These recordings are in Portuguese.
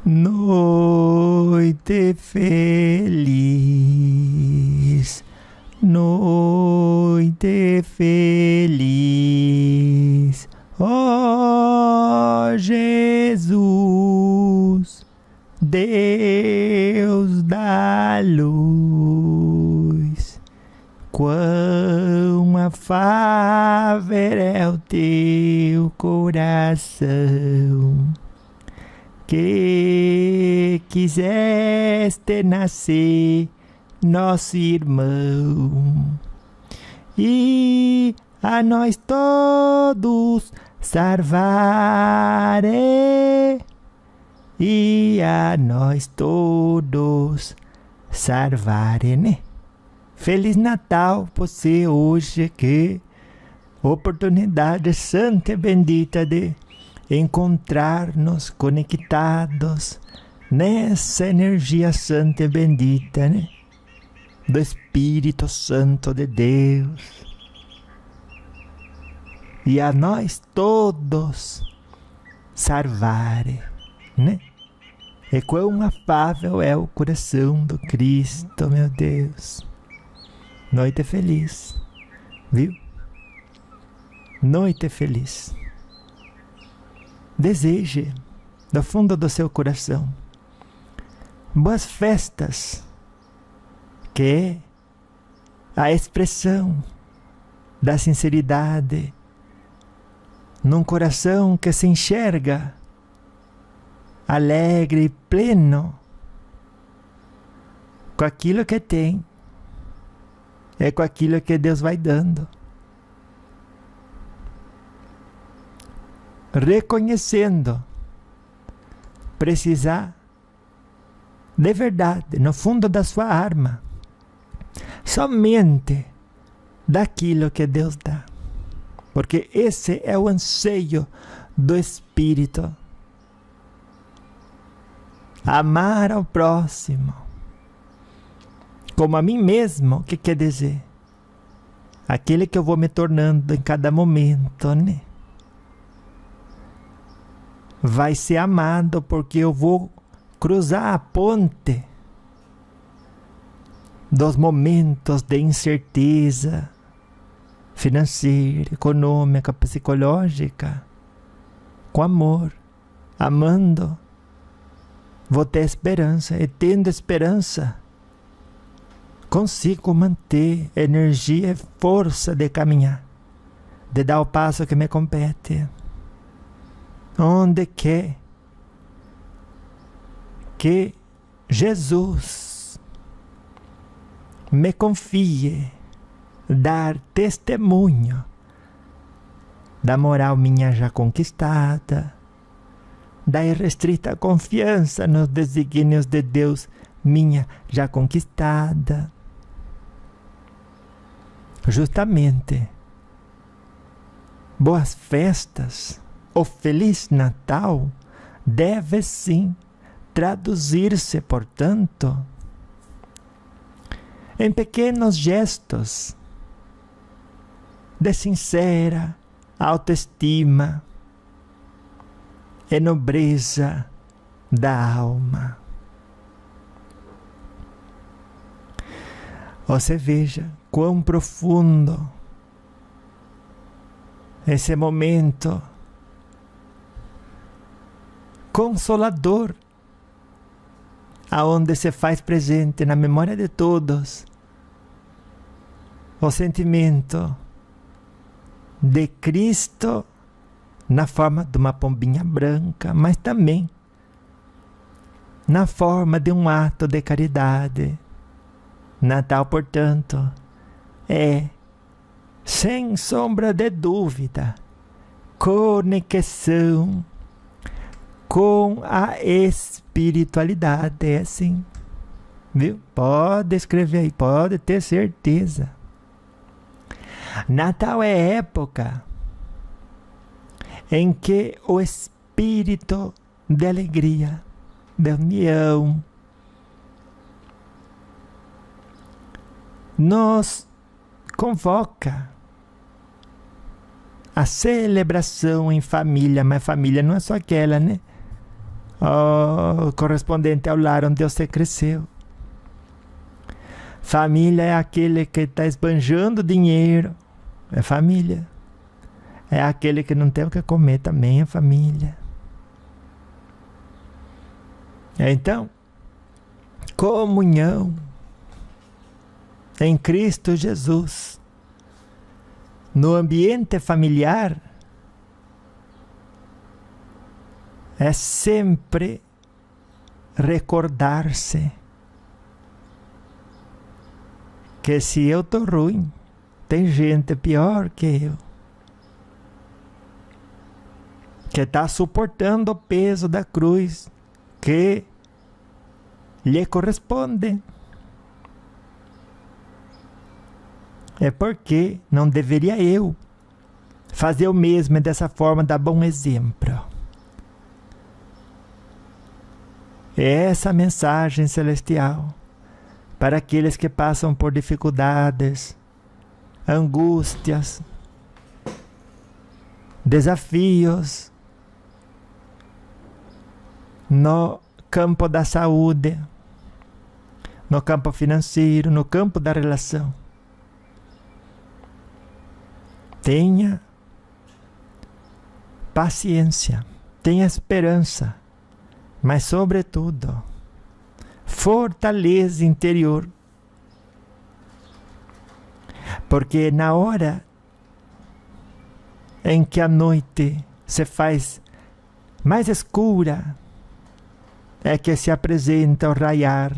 Noite feliz, noite feliz, ó Jesus, Deus da luz. Quão afável é o teu coração, que quiseste nascer nosso irmão, e a nós todos salvare, e a nós todos salvare, né? Feliz Natal você hoje, que oportunidade santa e bendita de encontrar-nos conectados nessa energia santa e bendita, né? Do Espírito Santo de Deus. E a nós todos salvare, né? E quão afável é o coração do Cristo, meu Deus. Noite feliz, viu? Noite feliz. Deseje, do fundo do seu coração, boas festas, que é a expressão da sinceridade num coração que se enxerga alegre e pleno com aquilo que tem, é com aquilo que Deus vai dando. Reconhecendo precisar de verdade, no fundo da sua alma, somente daquilo que Deus dá. Porque esse é o anseio do Espírito. Amar ao próximo como a mim mesmo. O que quer dizer? Aquele que eu vou me tornando em cada momento, né? Vai ser amado porque eu vou cruzar a ponte dos momentos de incerteza financeira, econômica, psicológica, com amor, amando. Vou ter esperança, e tendo esperança, consigo manter energia e força de caminhar, de dar o passo que me compete. Onde quer que Jesus me confie dar testemunho da moral minha já conquistada, da irrestrita confiança nos desígnios de Deus minha já conquistada. Justamente, boas festas, o Feliz Natal deve sim traduzir-se, portanto, em pequenos gestos de sincera autoestima e nobreza da alma. Você veja quão profundo esse momento consolador, aonde se faz presente na memória de todos o sentimento de Cristo na forma de uma pombinha branca, mas também na forma de um ato de caridade. Natal, portanto, é, sem sombra de dúvida, conexão com a espiritualidade. É assim, viu? Pode escrever aí, pode ter certeza. Natal é época em que o espírito de alegria, de união, nos convoca a celebração em família. Mas família não é só aquela, né? correspondente ao lar onde você cresceu. Família é aquele que está esbanjando dinheiro, é família. É aquele que não tem o que comer, também é família. Então, comunhão em Cristo Jesus, no ambiente familiar, é sempre recordar-se que se eu estou ruim, tem gente pior que eu, que está suportando o peso da cruz que lhe corresponde. É porque não deveria eu fazer o mesmo dessa forma, dar bom exemplo. É essa mensagem celestial para aqueles que passam por dificuldades, angústias, desafios no campo da saúde, no campo financeiro, no campo da relação. Tenha paciência, tenha esperança, mas sobretudo, fortaleza interior. Porque na hora em que a noite se faz mais escura, é que se apresenta o raiar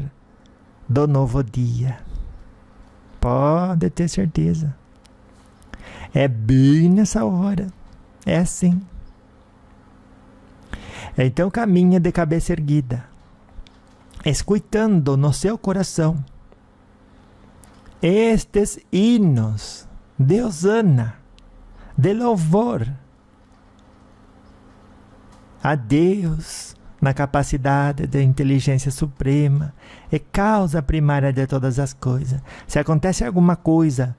do novo dia. Pode ter certeza. É bem nessa hora. É assim. Então caminha de cabeça erguida, escutando no seu coração estes hinos de hosana, de louvor a Deus na capacidade de inteligência suprema e causa primária de todas as coisas. Se acontece alguma coisa,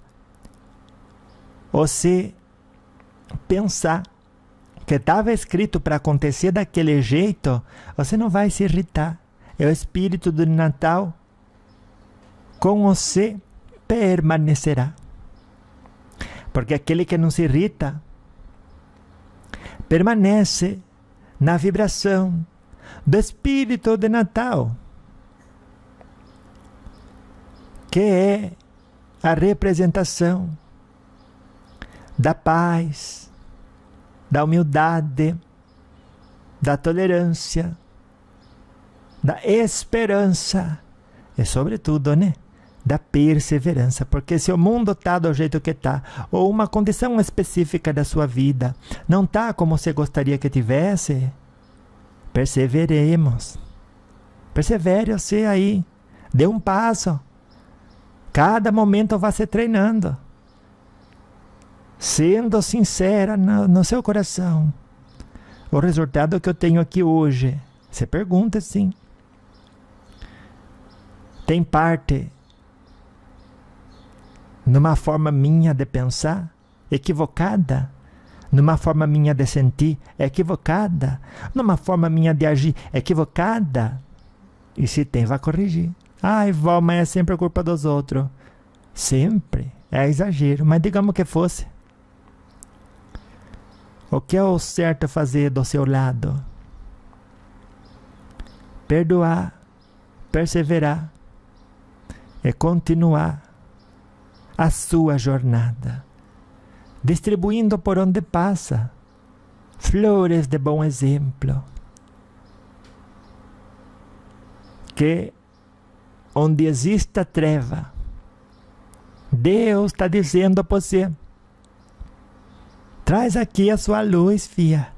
você pensar que estava escrito para acontecer daquele jeito, você não vai se irritar. É o Espírito do Natal com você permanecerá. Porque aquele que não se irrita permanece na vibração do Espírito de Natal, que é a representação da paz, da humildade, da tolerância, da esperança e, sobretudo, da perseverança. Porque se o mundo está do jeito que está, ou uma condição específica da sua vida não está como você gostaria que tivesse, perseveremos. Persevere você aí. Dê um passo. Cada momento vá se treinando, sendo sincera no seu coração. O resultado que eu tenho aqui hoje, você pergunta assim, tem parte numa forma minha de pensar equivocada, numa forma minha de sentir equivocada, numa forma minha de agir equivocada? E se tem, vá corrigir. Ai, vó, mas é sempre a culpa dos outros. Sempre. É exagero, mas digamos que fosse. O que é o certo fazer do seu lado? Perdoar, perseverar e continuar a sua jornada, distribuindo por onde passa flores de bom exemplo, que onde exista treva, Deus está dizendo a você, traz aqui a sua luz, filha.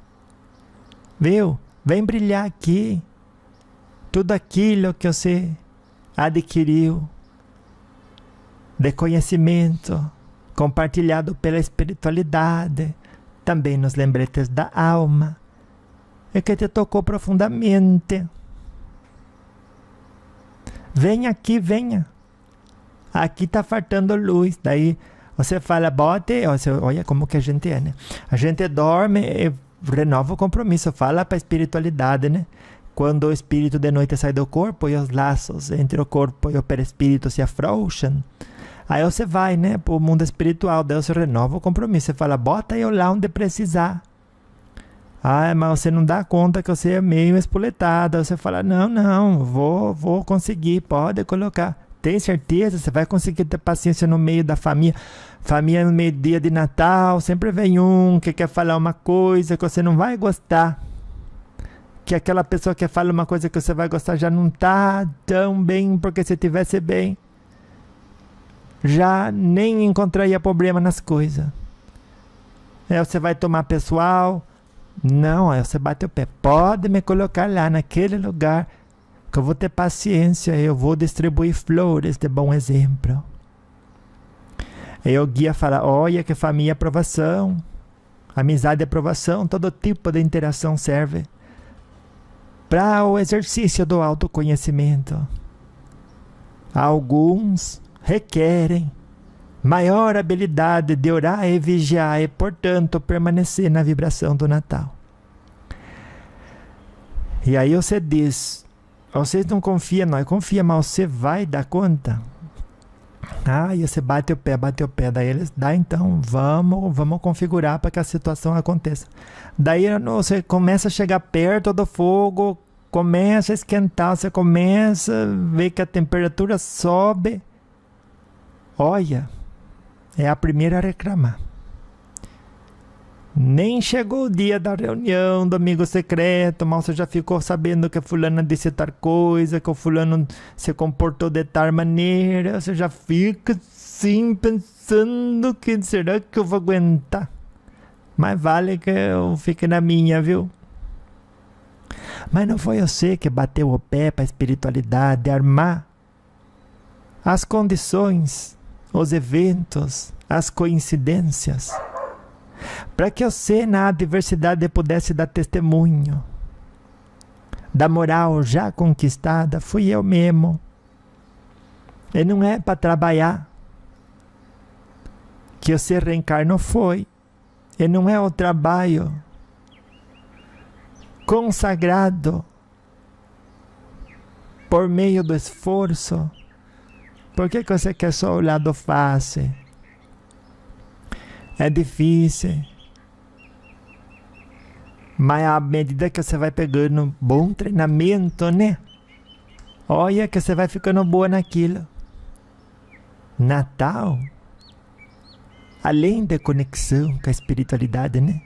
Viu? Vem brilhar aqui. Tudo aquilo que você adquiriu de conhecimento, compartilhado pela espiritualidade, também nos lembretes da alma, e que te tocou profundamente. Venha aqui, venha. Aqui está faltando luz. Daí você fala, bote, olha como que a gente é, A gente dorme e renova o compromisso, fala para a espiritualidade, quando o espírito de noite sai do corpo e os laços entre o corpo e o perispírito se afrouxam, aí você vai, né, para o mundo espiritual, daí você renova o compromisso, você fala, bota eu lá onde precisar. Ah, mas você não dá conta que você é meio espoletada, você fala, não, vou conseguir, pode colocar. Tem certeza? Você vai conseguir ter paciência no meio da família? Família no meio do dia de Natal, sempre vem um que quer falar uma coisa que você não vai gostar. Que aquela pessoa que fala uma coisa que você vai gostar já não está tão bem, porque se tivesse bem, já nem encontraria problema nas coisas. Aí você vai tomar pessoal, não, aí você bate o pé, pode me colocar lá naquele lugar, que eu vou ter paciência, eu vou distribuir flores de bom exemplo. Aí o guia fala, olha que família é aprovação, amizade é aprovação, todo tipo de interação serve para o exercício do autoconhecimento. Alguns requerem maior habilidade de orar e vigiar e, portanto, permanecer na vibração do Natal. E aí você diz, vocês não confiam, não, confia, mas você vai dar conta? Ah, e você bate o pé, daí eles, então, vamos configurar para que a situação aconteça. Daí você começa a chegar perto do fogo, começa a esquentar, você começa a ver que a temperatura sobe. Olha, é a primeira a reclamar. Nem chegou o dia da reunião do amigo secreto, mas você já ficou sabendo que a fulana disse tal coisa, que o fulano se comportou de tal maneira, você já fica assim pensando que será que eu vou aguentar? Mas vale que eu fique na minha, viu? Mas não foi você que bateu o pé para a espiritualidade armar as condições, os eventos, as coincidências, para que você na adversidade pudesse dar testemunho da moral já conquistada? Fui eu mesmo. E não é para trabalhar que você reencarnou, foi. E não é o trabalho consagrado por meio do esforço. Por que você quer só o lado fácil? É difícil. Mas à medida que você vai pegando bom treinamento, né? Olha que você vai ficando boa naquilo. Natal, além da conexão com a espiritualidade, né?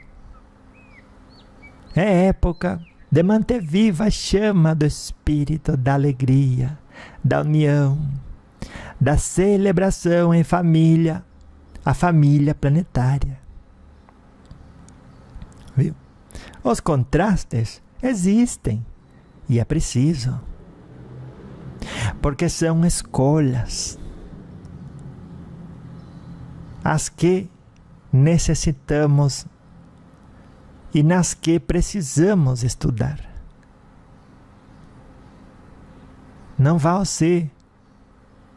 É época de manter viva a chama do espírito, da alegria, da união, da celebração em família, a família planetária. Viu? Os contrastes existem e é preciso, porque são escolas as que necessitamos e nas que precisamos estudar. Não vá você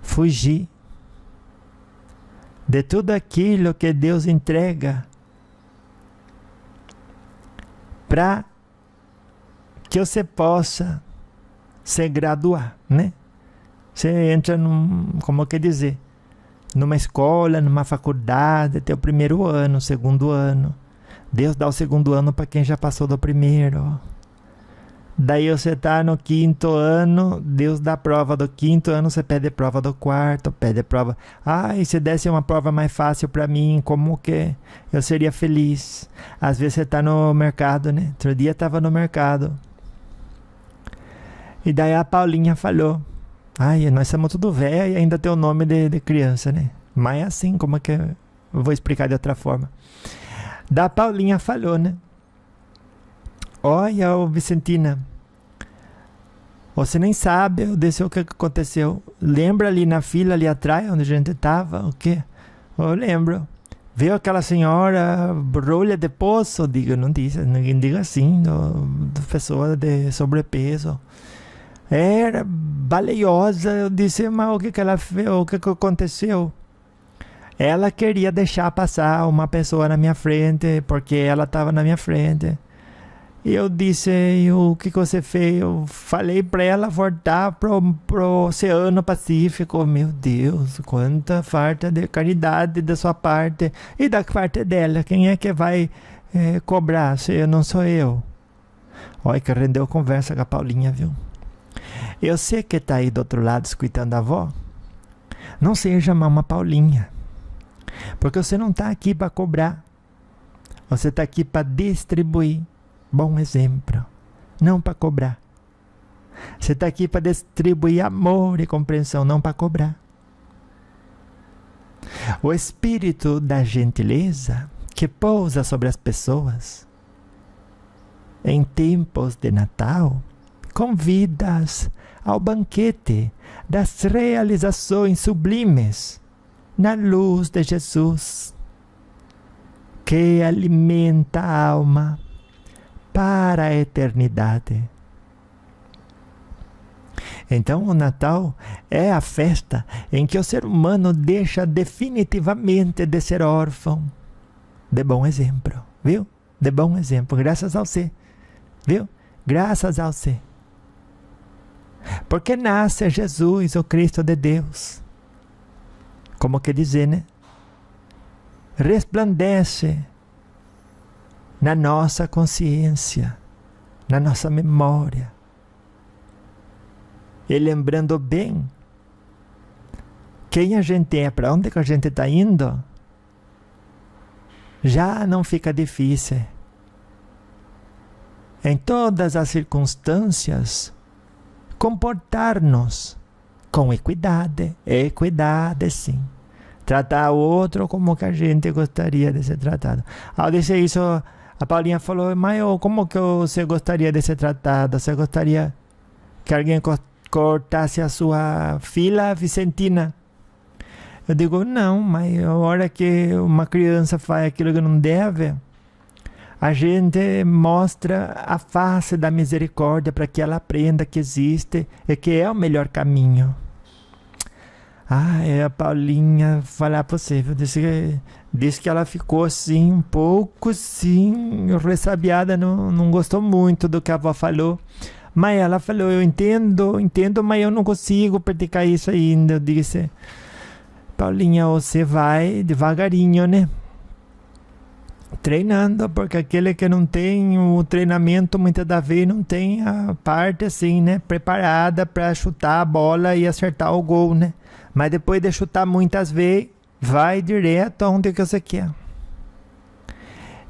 fugir de tudo aquilo que Deus entrega para que você possa se graduar, né? Você entra como que dizer, numa escola, numa faculdade, tem o primeiro ano, o segundo ano. Deus dá o segundo ano para quem já passou do primeiro. Daí você está no quinto ano, Deus dá a prova do quinto ano, você pede prova do quarto, pede prova. E se desse uma prova mais fácil para mim, como que eu seria feliz? Às vezes você está no mercado, né? Outro dia estava no mercado. E daí a Paulinha falou, nós somos tudo velho e ainda tem o nome de criança, né? Mas é assim, como é que eu vou explicar de outra forma? Da Paulinha falou, né? Olha, Vicentina, você nem sabe o que aconteceu. Lembra ali na fila, ali atrás, onde a gente estava? O quê? Eu lembro. Veio aquela senhora rolha de poço? Digo, não disse, ninguém diga assim, de pessoa de sobrepeso. Era baleiosa. Eu disse, mas o que ela fez? O que aconteceu? Ela queria deixar passar uma pessoa na minha frente, porque ela estava na minha frente. E eu disse, o que você fez? Eu falei para ela voltar pro Oceano Pacífico. Meu Deus, quanta falta de caridade da sua parte. E da parte dela, quem é que vai cobrar? Se não sou eu. Olha que rendeu conversa com a Paulinha, viu? Eu sei que tá aí do outro lado escutando a avó. Não seja uma Paulinha. Porque você não tá aqui para cobrar. Você tá aqui para distribuir. Bom exemplo, não para cobrar. Você está aqui para distribuir amor e compreensão, não para cobrar. O espírito da gentileza que pousa sobre as pessoas em tempos de Natal convida-as ao banquete das realizações sublimes na luz de Jesus, que alimenta a alma para a eternidade. Então o Natal é a festa em que o ser humano deixa definitivamente de ser órfão. De bom exemplo, viu? De bom exemplo, graças ao você, viu? Graças ao você. Porque nasce Jesus, o Cristo de Deus. Como que dizer, né? Resplandece na nossa consciência, na nossa memória. E lembrando bem quem a gente é, para onde que a gente está indo, já não fica difícil. Em todas as circunstâncias, comportar-nos com equidade. Equidade, sim. Tratar o outro como que a gente gostaria de ser tratado. Ao dizer isso, a Paulinha falou, mas como que você gostaria de ser tratada? Você gostaria que alguém cortasse a sua fila vicentina? Eu digo, não, mas a hora que uma criança faz aquilo que não deve, a gente mostra a face da misericórdia para que ela aprenda que existe e que é o melhor caminho. A Paulinha, falar para você, disse que ela ficou assim, um pouco assim, ressabiada, não gostou muito do que a avó falou. Mas ela falou, eu entendo, mas eu não consigo praticar isso ainda. Eu disse, Paulinha, você vai devagarinho, né? Treinando, porque aquele que não tem o treinamento, muitas das vezes não tem a parte assim, né? Preparada para chutar a bola e acertar o gol, né? Mas depois de chutar muitas vezes, vai direto aonde que você quer.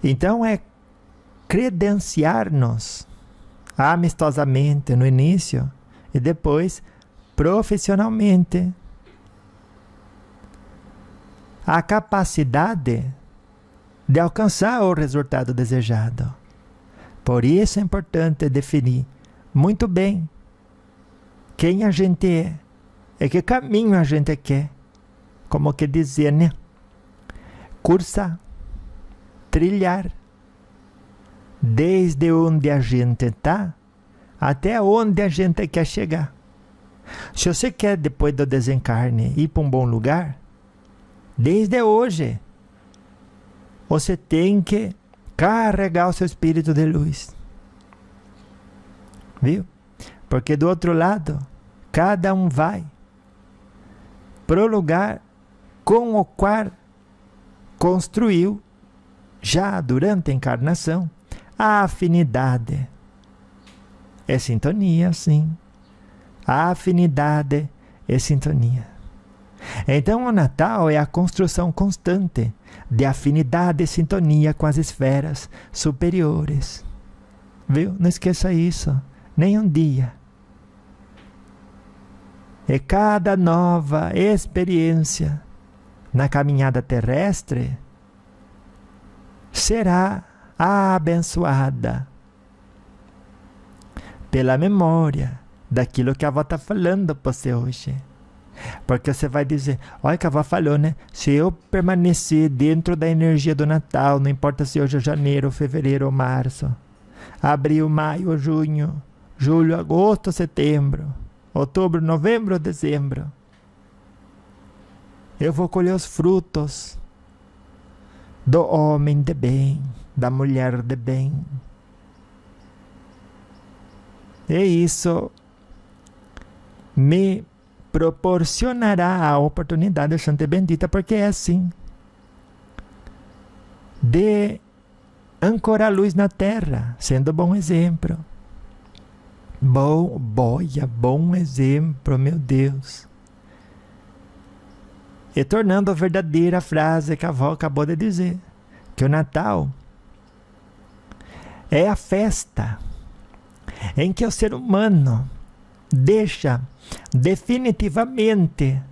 Então é credenciar-nos amistosamente no início e depois profissionalmente a capacidade de alcançar o resultado desejado. Por isso é importante definir muito bem quem a gente é e que caminho a gente quer. Como que dizer, né? Cursar, trilhar, desde onde a gente está até onde a gente quer chegar. Se você quer, depois do desencarne, ir para um bom lugar, desde hoje, você tem que carregar o seu espírito de luz. Viu? Porque do outro lado, cada um vai para o lugar com o qual construiu, já durante a encarnação, a afinidade. É sintonia, sim. A afinidade é sintonia. Então o Natal é a construção constante de afinidade e sintonia com as esferas superiores. Viu? Não esqueça isso, nem um dia. E cada nova experiência na caminhada terrestre será abençoada pela memória daquilo que a avó está falando para você hoje. Porque você vai dizer, olha que a avó falou, né? Se eu permanecer dentro da energia do Natal, não importa se hoje é janeiro, fevereiro ou março, abril, maio, junho, julho, agosto, setembro, outubro, novembro, dezembro, eu vou colher os frutos do homem de bem, da mulher de bem. E isso me proporcionará a oportunidade, Santa e Bendita, porque é assim, de ancorar a luz na terra, sendo bom exemplo. Bom exemplo, meu Deus. E tornando a verdadeira frase que a avó acabou de dizer, que o Natal é a festa em que o ser humano deixa definitivamente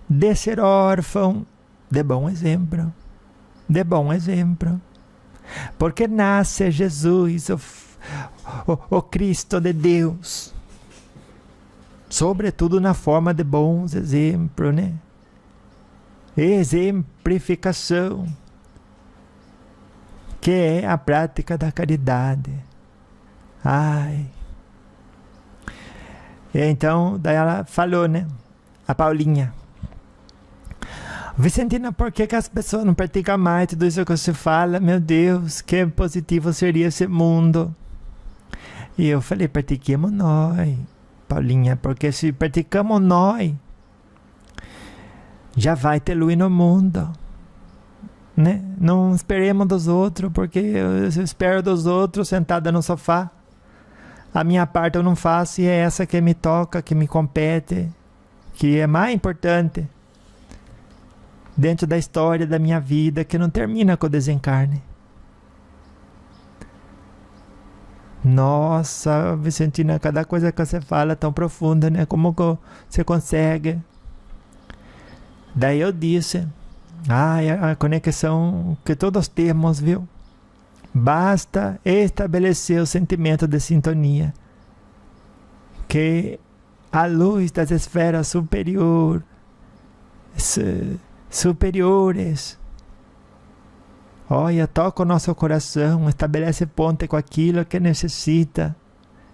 de ser órfão de bom exemplo. De bom exemplo. Porque nasce Jesus, o Cristo de Deus, sobretudo na forma de bons exemplos, né? Exemplificação, que é a prática da caridade. Ai. Então, daí ela falou, né? A Paulinha. Vicentina, por que as pessoas não praticam mais tudo isso que você fala? Meu Deus, que positivo seria esse mundo. E eu falei, pratiquemos nós, Paulinha, porque se praticamos nós, já vai ter luz no mundo, né? Não esperemos dos outros, porque eu espero dos outros sentada no sofá. A minha parte eu não faço e é essa que me toca, que me compete, que é mais importante dentro da história da minha vida, que não termina com o desencarne. Nossa, Vicentina, cada coisa que você fala é tão profunda, né? Como que você consegue? Daí eu disse, a conexão que todos temos, viu? Basta estabelecer o sentimento de sintonia, que a luz das esferas superiores, olha, toca o nosso coração, estabelece ponte com aquilo que necessita,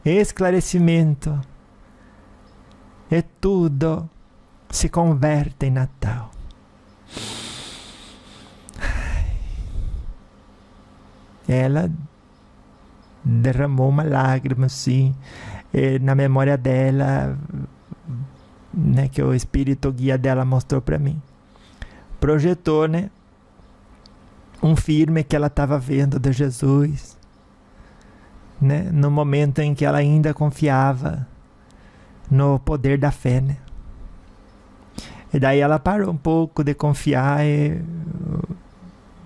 esclarecimento, e tudo se converte em Natal. Ela derramou uma lágrima assim, na memória dela, né, que o espírito guia dela mostrou para mim. Projetou, né, um filme que ela estava vendo de Jesus, né, no momento em que ela ainda confiava no poder da fé, né? E daí ela parou um pouco de confiar,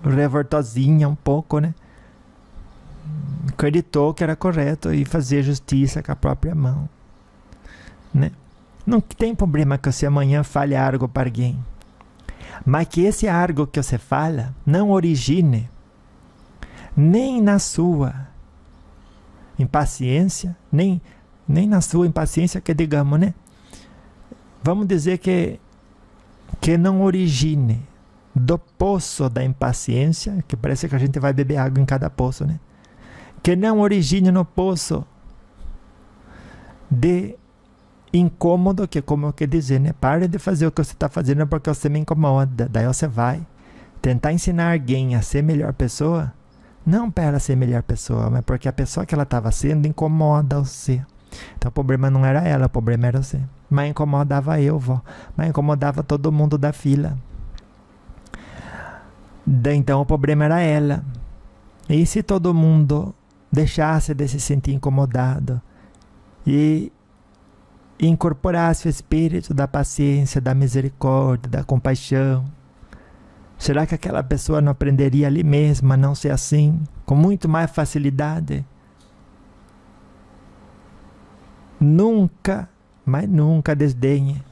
revoltosinha um pouco, né? Acreditou que era correto e fazer justiça com a própria mão, né? Não tem problema que você amanhã fale algo para alguém, mas que esse algo que você fala não origine nem na sua impaciência, nem na sua impaciência, que digamos, né? Vamos dizer que não origine do poço da impaciência, que parece que a gente vai beber água em cada poço, né? Que não origine no poço de incômodo, que como eu quero dizer, né? Pare de fazer o que você está fazendo porque você me incomoda. Daí você vai tentar ensinar alguém a ser melhor pessoa, não para ela ser melhor pessoa, mas porque a pessoa que ela estava sendo incomoda você. Então o problema não era ela, o problema era você. Mas incomodava eu, vó. Mas incomodava todo mundo da fila. Então o problema era ela. E se todo mundo deixasse de se sentir incomodado e incorporasse o espírito da paciência, da misericórdia, da compaixão, será que aquela pessoa não aprenderia ali mesma a não ser assim, com muito mais facilidade? Nunca, mas nunca desdenhe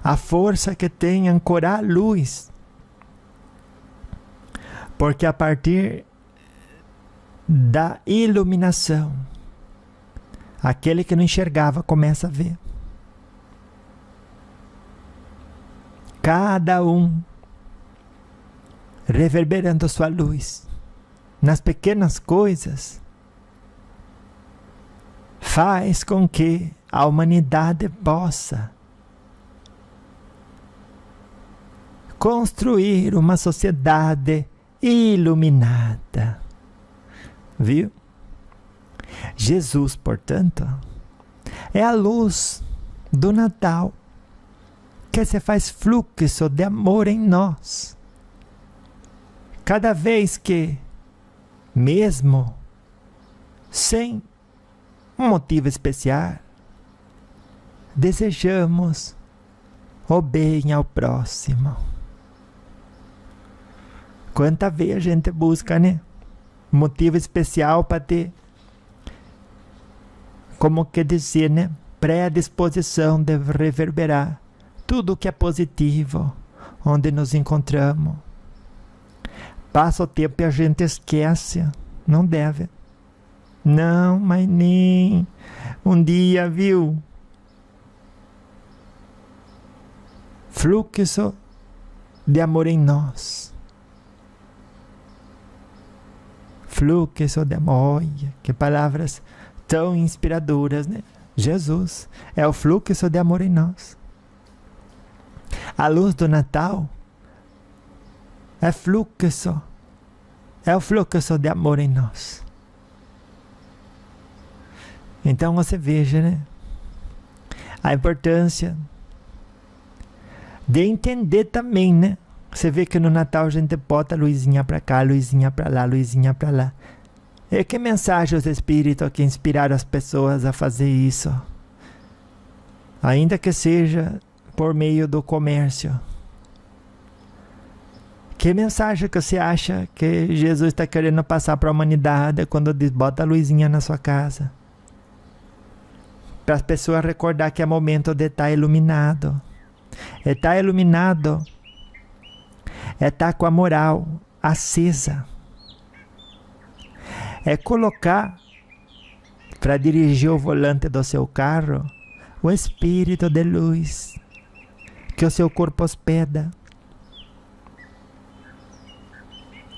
a força que tem ancorar a luz, porque a partir da iluminação, aquele que não enxergava começa a ver. Cada um reverberando sua luz nas pequenas coisas, faz com que a humanidade possa construir uma sociedade iluminada. Viu? Jesus, portanto, é a luz do Natal que se faz fluxo de amor em nós. Cada vez que, mesmo sem um motivo especial, desejamos o bem ao próximo. Quanta vez a gente busca, né? Motivo especial para ter, como que dizer, né? Predisposição de reverberar tudo que é positivo, onde nos encontramos. Passa o tempo e a gente esquece. Não deve. Não, mas nem um dia, viu? Fluxo de amor em nós. Fluxo de amor. Olha, que palavras tão inspiradoras, né? Jesus é o fluxo de amor em nós. A luz do Natal é fluxo. É o fluxo de amor em nós. Então você veja, né? A importância de entender também, né? Você vê que no Natal a gente bota a luzinha para cá, luzinha para lá, luzinha para lá. E que mensagem os espíritos que inspiraram as pessoas a fazer isso? Ainda que seja por meio do comércio. Que mensagem que você acha que Jesus está querendo passar para a humanidade quando diz bota a luzinha na sua casa? Para as pessoas recordar que é momento de estar iluminado. Estar iluminado é estar com a moral acesa. É colocar para dirigir o volante do seu carro o espírito de luz que o seu corpo hospeda.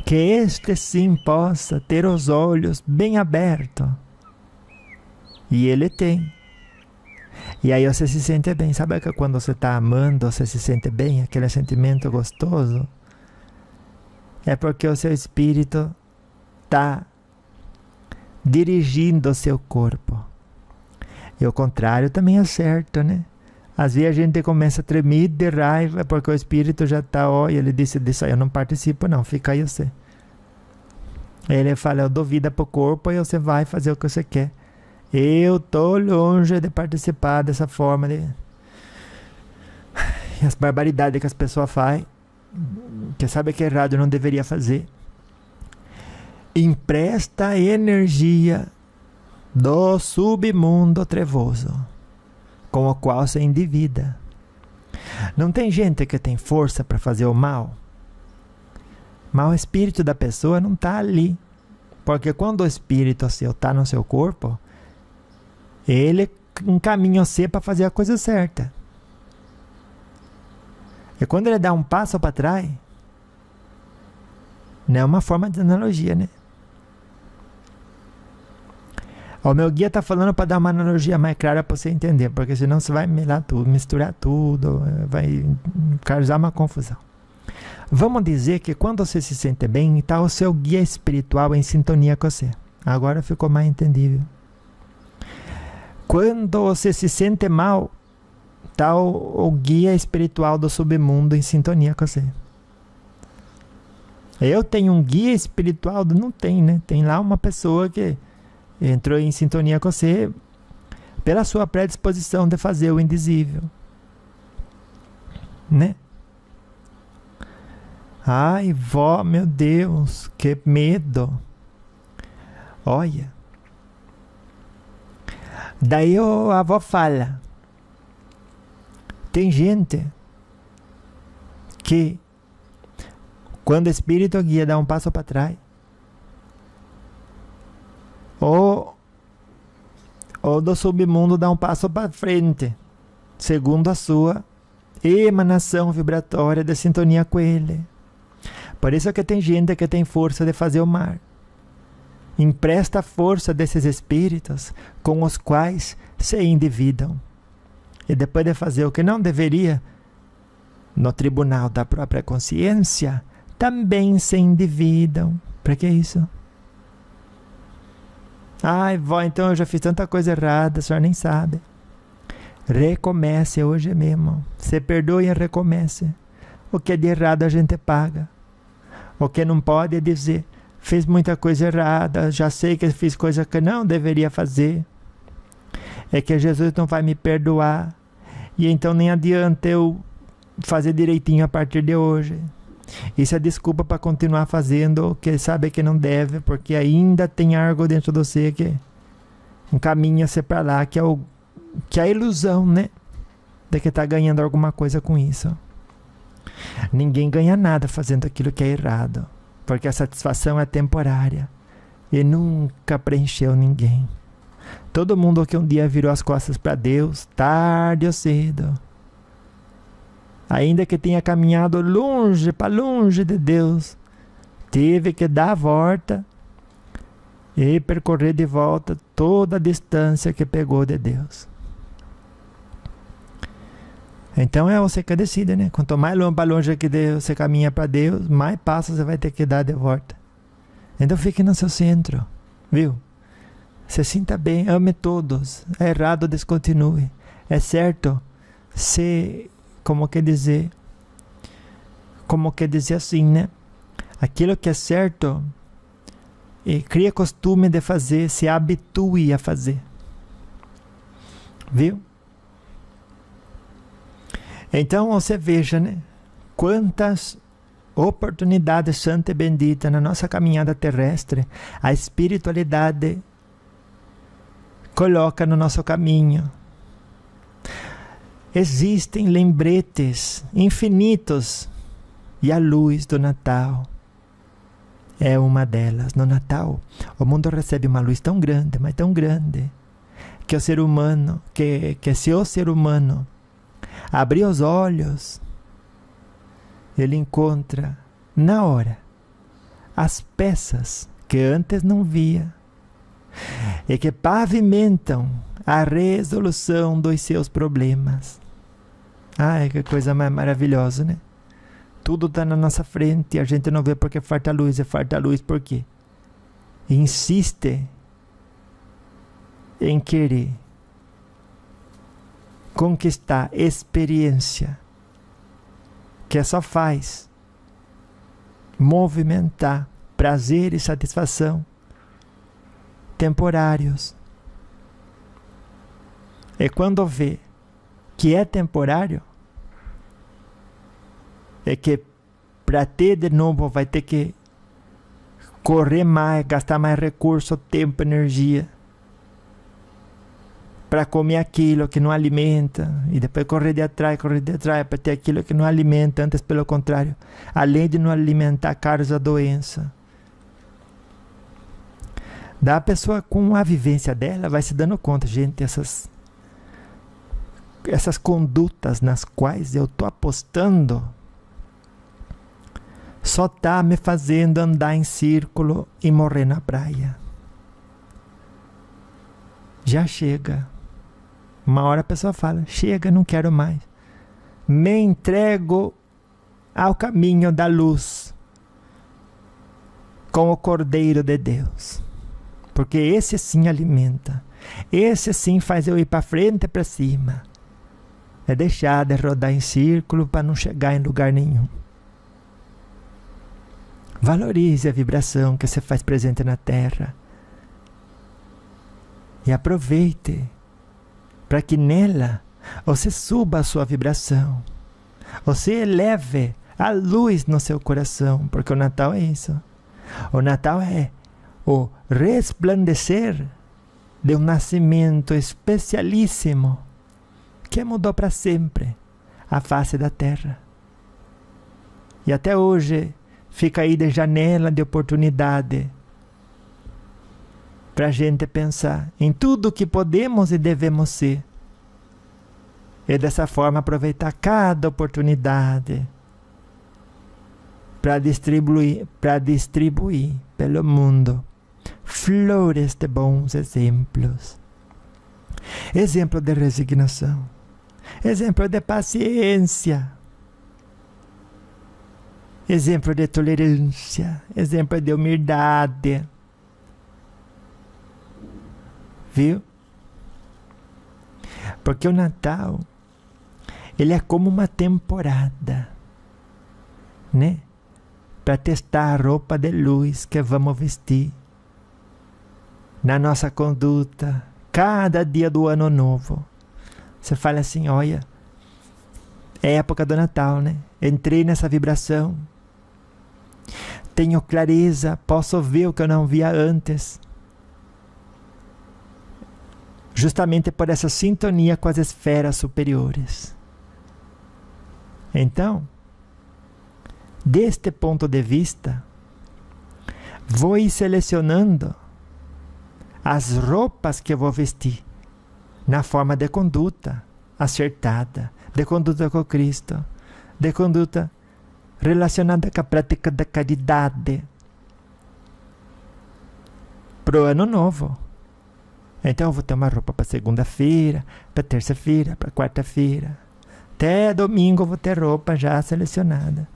Que este sim possa ter os olhos bem abertos. E ele tem. E aí você se sente bem. Sabe que quando você está amando, você se sente bem? Aquele sentimento gostoso? É porque o seu espírito está dirigindo o seu corpo. E o contrário também é certo, né? Às vezes a gente começa a tremer de raiva porque o espírito já está, e ele disse disso aí, eu não participo não, fica aí você. Ele fala, eu dou vida para o corpo e você vai fazer o que você quer. Eu estou longe de participar dessa forma de... E as barbaridades que as pessoas fazem, que sabe que é errado, não deveria fazer. Empresta energia do submundo trevoso, com o qual se endivida. Não tem gente que tem força para fazer o mal? Mas o espírito da pessoa não está ali. Porque quando o espírito seu está no seu corpo, ele encaminha você para fazer a coisa certa. E quando ele dá um passo para trás, não é uma forma de analogia, né? O meu guia está falando para dar uma analogia mais clara para você entender, porque senão você vai misturar tudo, vai causar uma confusão. Vamos dizer que quando você se sente bem, está o seu guia espiritual em sintonia com você. Agora ficou mais entendível. Quando você se sente mal, está o guia espiritual do submundo em sintonia com você. Eu tenho um guia espiritual? Não tem, né? Tem lá uma pessoa que entrou em sintonia com você pela sua predisposição de fazer o indizível, né? Ai, vó, meu Deus, que medo. Olha. Daí a avó fala, tem gente que quando o espírito guia dá um passo para trás, ou do submundo dá um passo para frente, segundo a sua emanação vibratória de sintonia com ele. Por isso que tem gente que tem força de fazer o mal. Empresta a força desses espíritos com os quais se endividam. E depois de fazer o que não deveria, no tribunal da própria consciência, também se endividam. Para que isso? Ai, vó, então eu já fiz tanta coisa errada, a senhora nem sabe. Recomece hoje mesmo. Se perdoe e recomece. O que é de errado a gente paga. O que não pode é dizer, fiz muita coisa errada, já sei que fiz coisa que não deveria fazer. É que Jesus não vai me perdoar. E então nem adianta eu fazer direitinho a partir de hoje. Isso é desculpa para continuar fazendo o que sabe que não deve, porque ainda tem algo dentro de você que um caminho a ser para lá, que é a ilusão, né? De que está ganhando alguma coisa com isso. Ninguém ganha nada fazendo aquilo que é errado, porque a satisfação é temporária e nunca preencheu ninguém. Todo mundo que um dia virou as costas para Deus, tarde ou cedo, ainda que tenha caminhado longe, para longe de Deus, teve que dar a volta e percorrer de volta toda a distância que pegou de Deus. Então é você que decide, né? Quanto mais longe que você caminha para Deus, mais passos você vai ter que dar de volta. Então fique no seu centro, viu? Se sinta bem, ame todos. É errado, descontinue. É certo, como quer dizer assim, né? Aquilo que é certo, cria costume de fazer, se habitue a fazer. Viu? Então você veja, né? Quantas oportunidades santa e bendita na nossa caminhada terrestre a espiritualidade coloca no nosso caminho. Existem lembretes infinitos e a luz do Natal é uma delas. No Natal, o mundo recebe uma luz tão grande, mas tão grande, que o ser humano, que se o ser humano abrir os olhos, ele encontra na hora as peças que antes não via e que pavimentam a resolução dos seus problemas. Ai, que coisa mais maravilhosa, né? Tudo está na nossa frente e a gente não vê porque falta luz. E falta luz por quê? Insiste em querer conquistar experiência que só faz movimentar prazer e satisfação temporários. E quando vê que é temporário, é que para ter de novo vai ter que correr mais, gastar mais recurso, tempo, energia para comer aquilo que não alimenta, e depois correr de atrás para ter aquilo que não alimenta. Antes, pelo contrário, além de não alimentar, causa a doença. Da pessoa, com a vivência dela, vai se dando conta, gente, essas condutas nas quais eu estou apostando só está me fazendo andar em círculo e morrer na praia. Já chega. Uma hora a pessoa fala, chega, não quero mais. Me entrego ao caminho da luz com o Cordeiro de Deus. Porque esse sim alimenta. Esse sim faz eu ir para frente e para cima. É deixar de rodar em círculo para não chegar em lugar nenhum. Valorize a vibração que você faz presente na Terra. E aproveite para que nela você suba a sua vibração. Você eleve a luz no seu coração. Porque o Natal é isso. O Natal é o resplandecer de um nascimento especialíssimo que mudou para sempre a face da Terra. E até hoje fica aí de janela de oportunidade para a gente pensar em tudo que podemos e devemos ser. E dessa forma aproveitar cada oportunidade para distribuir pelo mundo flores de bons exemplos. Exemplo de resignação. Exemplo de paciência. Exemplo de tolerância. Exemplo de humildade. Viu? Porque o Natal, ele é como uma temporada, né? Para testar a roupa de luz que vamos vestir na nossa conduta, cada dia do ano novo. Você fala assim, olha, é época do Natal, né? Entrei nessa vibração. Tenho clareza, posso ver o que eu não via antes. Justamente por essa sintonia com as esferas superiores. Então, deste ponto de vista, vou ir selecionando as roupas que eu vou vestir na forma de conduta acertada, de conduta com Cristo, de conduta relacionada com a prática da caridade para o ano novo. Então eu vou ter uma roupa para segunda-feira, para terça-feira, para quarta-feira. Até domingo eu vou ter roupa já selecionada.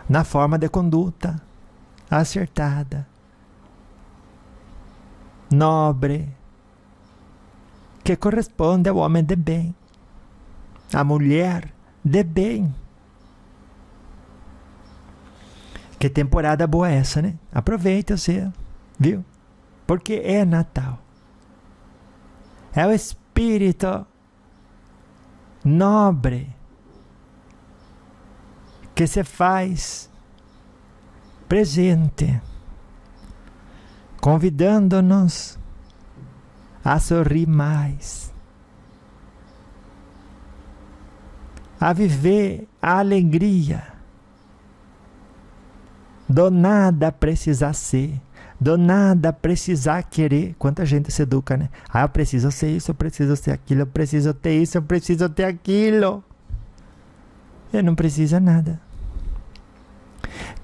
Na forma de conduta acertada, nobre, que corresponde ao homem de bem, à mulher de bem. Que temporada boa essa, né? Aproveita você, viu? Porque é Natal. É o espírito nobre que se faz presente, convidando-nos a sorrir mais, a viver a alegria do nada precisar ser, do nada precisar querer. Quanta gente se educa, né? Ah, eu preciso ser isso, eu preciso ser aquilo, eu preciso ter isso, eu preciso ter aquilo. E não precisa nada.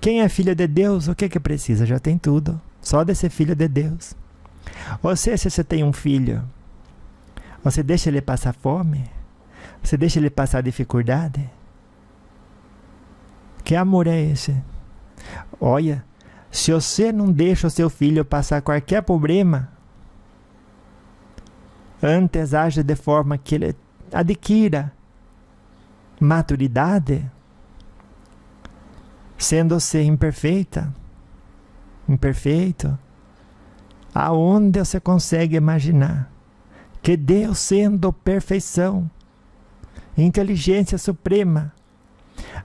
Quem é filho de Deus, o que que precisa? Já tem tudo. Só de ser filho de Deus. Se você tem um filho, você deixa ele passar fome? Você deixa ele passar dificuldade? Que amor é esse? Olha, se você não deixa o seu filho passar qualquer problema, antes age de forma que ele adquira maturidade, sendo-se imperfeito, aonde você consegue imaginar que Deus, sendo perfeição, inteligência suprema,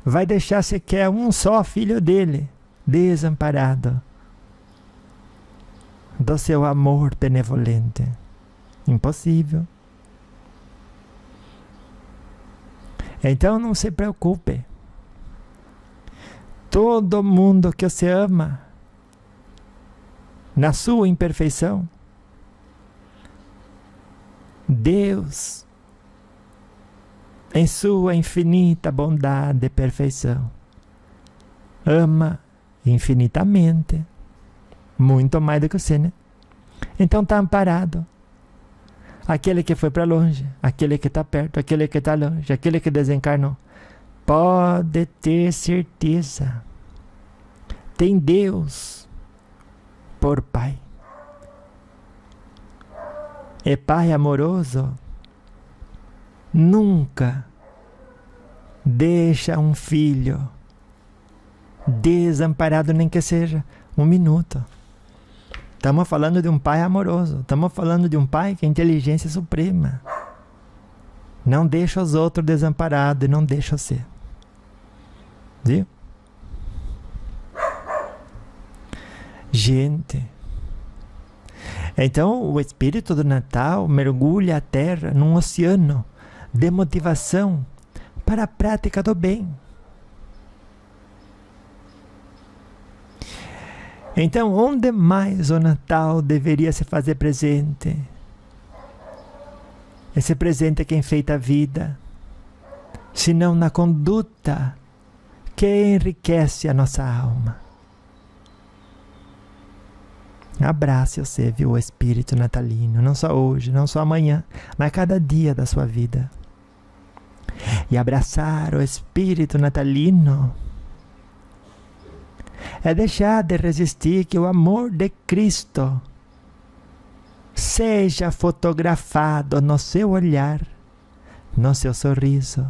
vai deixar sequer um só filho dele desamparado do seu amor benevolente? Impossível. Então não se preocupe. Todo mundo que você ama, na sua imperfeição, Deus, em sua infinita bondade e perfeição, ama infinitamente, muito mais do que você, né? Então está amparado. Aquele que foi para longe, aquele que está perto, aquele que está longe, aquele que desencarnou, pode ter certeza, tem Deus por Pai. E Pai amoroso nunca deixa um filho desamparado, nem que seja um minuto. Estamos falando de um Pai amoroso, estamos falando de um Pai que é inteligência suprema. Não deixa os outros desamparados e não deixa você. Viu? Gente, então o espírito do Natal mergulha a Terra num oceano de motivação para a prática do bem. Então, onde mais o Natal deveria se fazer presente? Esse presente que enfeita a vida, senão na conduta que enriquece a nossa alma. Abrace você, viu, o espírito natalino, não só hoje, não só amanhã, mas cada dia da sua vida. E abraçar o espírito natalino É deixar de resistir que o amor de Cristo seja fotografado no seu olhar, no seu sorriso,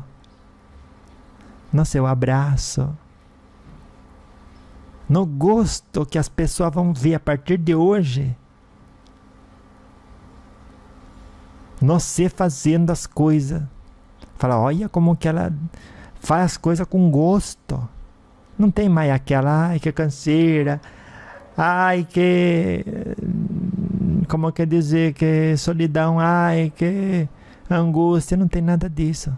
no seu abraço, no gosto que as pessoas vão ver a partir de hoje, você fazendo as coisas. Fala, olha como que ela faz as coisas com gosto. Não tem mais aquela, ai que canseira, ai que, como quer dizer, que solidão, ai que angústia, não tem nada disso.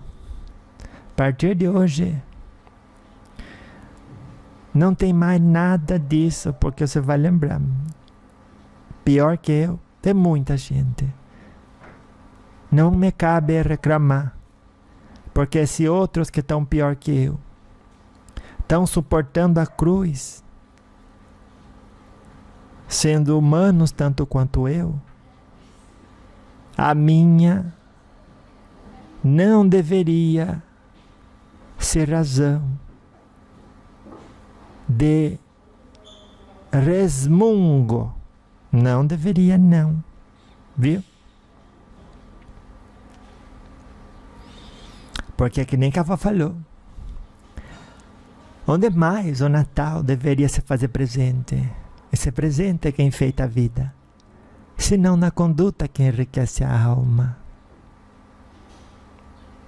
A partir de hoje, não tem mais nada disso, porque você vai lembrar, pior que eu, tem muita gente. Não me cabe reclamar, porque se outros que estão pior que eu estão suportando a cruz, sendo humanos tanto quanto eu, a minha não deveria ser razão de resmungo. Não deveria, não. Viu? Porque é que nem que a avó falou. Onde mais o Natal deveria se fazer presente? Esse presente é que enfeita a vida, senão na conduta que enriquece a alma.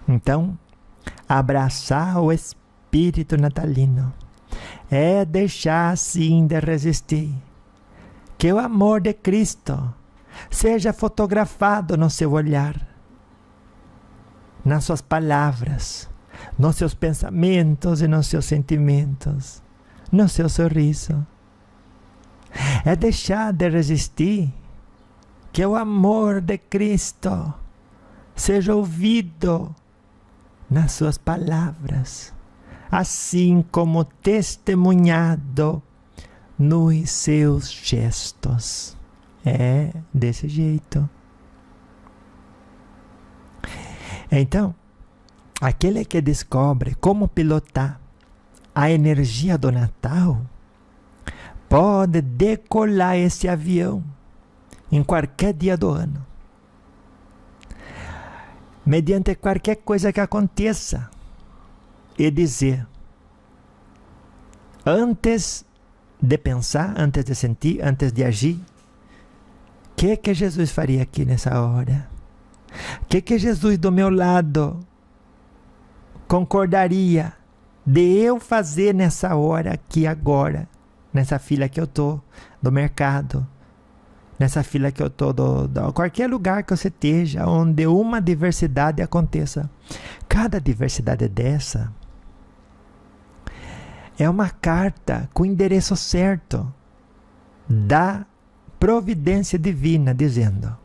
Então, abraçar o espírito natalino é deixar sim de resistir. Que o amor de Cristo seja fotografado no seu olhar, nas suas palavras, nos seus pensamentos e nos seus sentimentos, no seu sorriso. É deixar de resistir. Que o amor de Cristo seja ouvido nas suas palavras, assim como testemunhado nos seus gestos. É desse jeito. Então, aquele que descobre como pilotar a energia do Natal pode decolar esse avião em qualquer dia do ano, mediante qualquer coisa que aconteça, e dizer, antes de pensar, antes de sentir, antes de agir, o que Jesus faria aqui nessa hora? O que Jesus do meu lado concordaria de eu fazer nessa hora aqui agora, nessa fila que eu estou do mercado, nessa fila que eu estou do qualquer lugar que você esteja, onde uma diversidade aconteça. Cada diversidade dessa é uma carta com o endereço certo da providência divina, dizendo: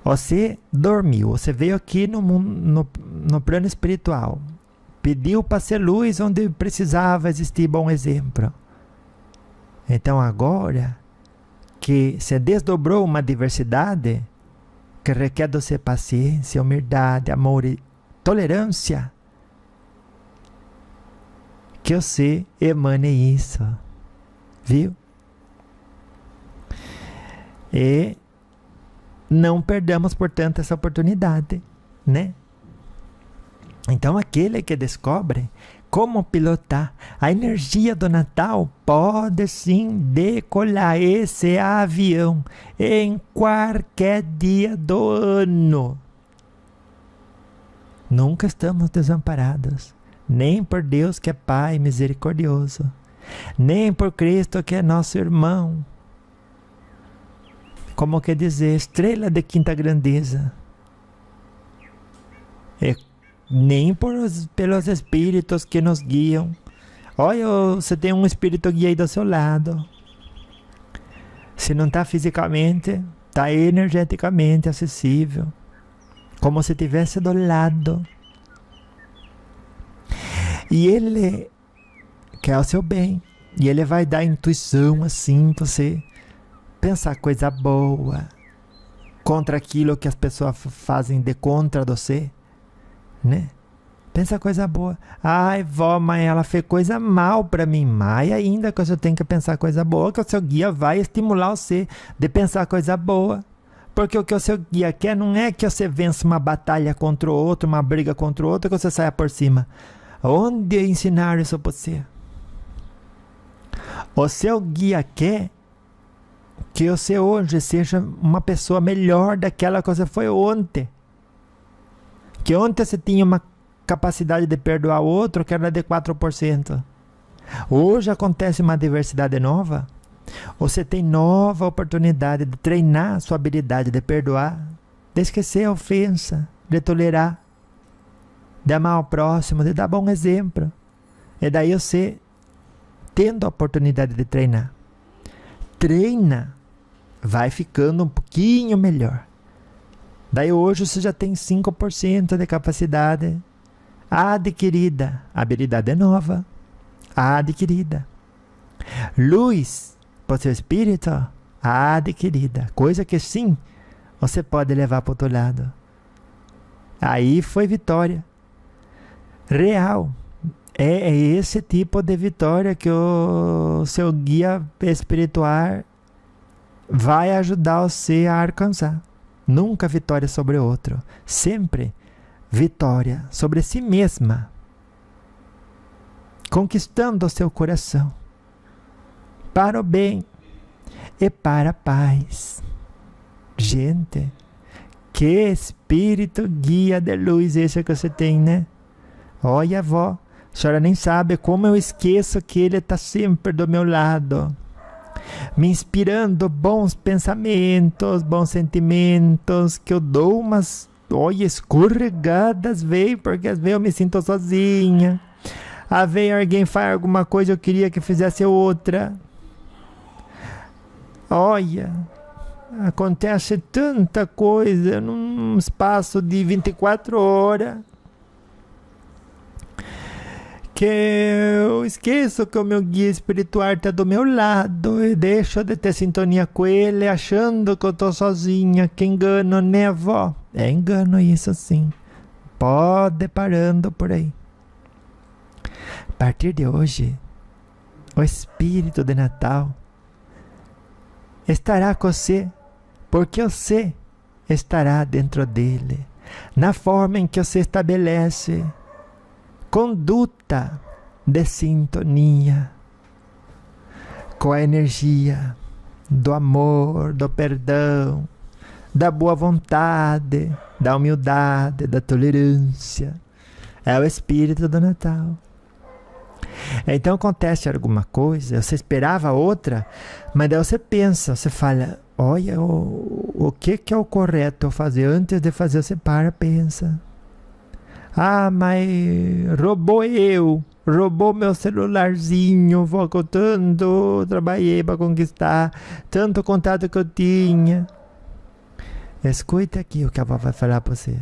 você dormiu, você veio aqui no plano espiritual, pediu para ser luz onde precisava existir bom exemplo. Então agora que se desdobrou uma diversidade que requer de você paciência, humildade, amor e tolerância, que você emane isso, viu? E não perdamos, portanto, essa oportunidade, né? Então, aquele que descobre como pilotar a energia do Natal pode sim decolar esse avião em qualquer dia do ano. Nunca estamos desamparados, nem por Deus que é Pai misericordioso, nem por Cristo que é nosso irmão, como quer dizer, estrela de quinta grandeza, nem pelos espíritos que nos guiam. Olha, você tem um espírito guia aí do seu lado. Se não está fisicamente, está energeticamente acessível, como se estivesse do lado. E ele quer o seu bem, e ele vai dar intuição assim para você pensar coisa boa contra aquilo que as pessoas fazem de contra você, né? Pensa coisa boa. Ai, vó, mas ela fez coisa mal para mim. Mais ainda que você tem que pensar coisa boa, que o seu guia vai estimular você de pensar coisa boa. Porque o que o seu guia quer não é que você vença uma batalha contra o outro, uma briga contra o outro, que você saia por cima. Onde ensinaram isso para você? O seu guia quer que você hoje seja uma pessoa melhor daquela que você foi ontem. Que ontem você tinha uma capacidade de perdoar o outro que era de 4%. Hoje acontece uma adversidade nova. Você tem nova oportunidade de treinar sua habilidade de perdoar, de esquecer a ofensa, de tolerar, de amar ao próximo, de dar bom exemplo. E daí você, tendo a oportunidade de treinar, treina, vai ficando um pouquinho melhor. Daí hoje você já tem 5% de capacidade adquirida, habilidade nova, adquirida. Luz para o seu espírito, adquirida. Coisa que sim, você pode levar para o outro lado. Aí foi vitória. Real. É esse tipo de vitória que o seu guia espiritual vai ajudar você a alcançar. Nunca vitória sobre o outro. Sempre vitória sobre si mesma. Conquistando o seu coração. Para o bem e para a paz. Gente, que espírito guia de luz esse que você tem, né? Olha, avó, a senhora nem sabe como eu esqueço que ele está sempre do meu lado, me inspirando bons pensamentos, bons sentimentos, que eu dou umas, olha, escorregadas, veio, porque às vezes eu me sinto sozinha. Às vezes alguém faz alguma coisa, eu queria que fizesse outra. Olha, acontece tanta coisa num espaço de 24 horas que eu esqueço que o meu guia espiritual está do meu lado e deixo de ter sintonia com ele, achando que eu estou sozinha. Que engano, né, vó? É engano isso sim. Pode parando por aí. A partir de hoje, o espírito de Natal estará com você, porque você estará dentro dele, na forma em que você estabelece conduta de sintonia com a energia do amor, do perdão, da boa vontade, da humildade, da tolerância. É o espírito do Natal. Então acontece alguma coisa, você esperava outra, mas daí você pensa, você fala, olha, o que é o correto eu fazer? Antes de fazer, você para, pensa. Ah, mas roubou meu celularzinho, vó, que eu tanto trabalhei para conquistar, tanto contato que eu tinha. Escute aqui o que a vó vai falar para você.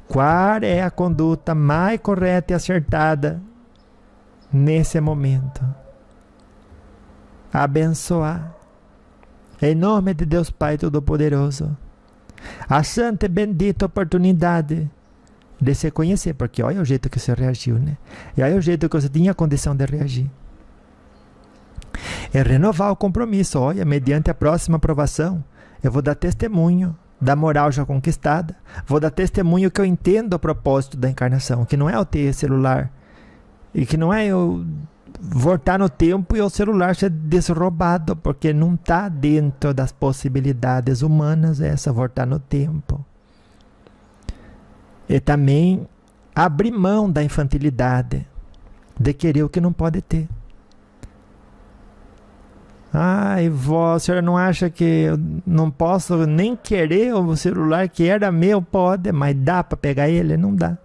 Qual é a conduta mais correta e acertada nesse momento? Abençoar. Em nome de Deus Pai Todo-Poderoso. A santa e bendita oportunidade de se conhecer, porque olha o jeito que você reagiu, né? E olha o jeito que você tinha condição de reagir. É renovar o compromisso. Olha, mediante a próxima aprovação, eu vou dar testemunho da moral já conquistada. Vou dar testemunho que eu entendo o propósito da encarnação, que não é eu ter celular, e que não é eu voltar no tempo e o celular ser desroubado, porque não está dentro das possibilidades humanas essa voltar no tempo. E também abrir mão da infantilidade, de querer o que não pode ter. Ai, vó, a senhora não acha que eu não posso nem querer o celular que era meu? Pode, mas dá para pegar ele? Não dá.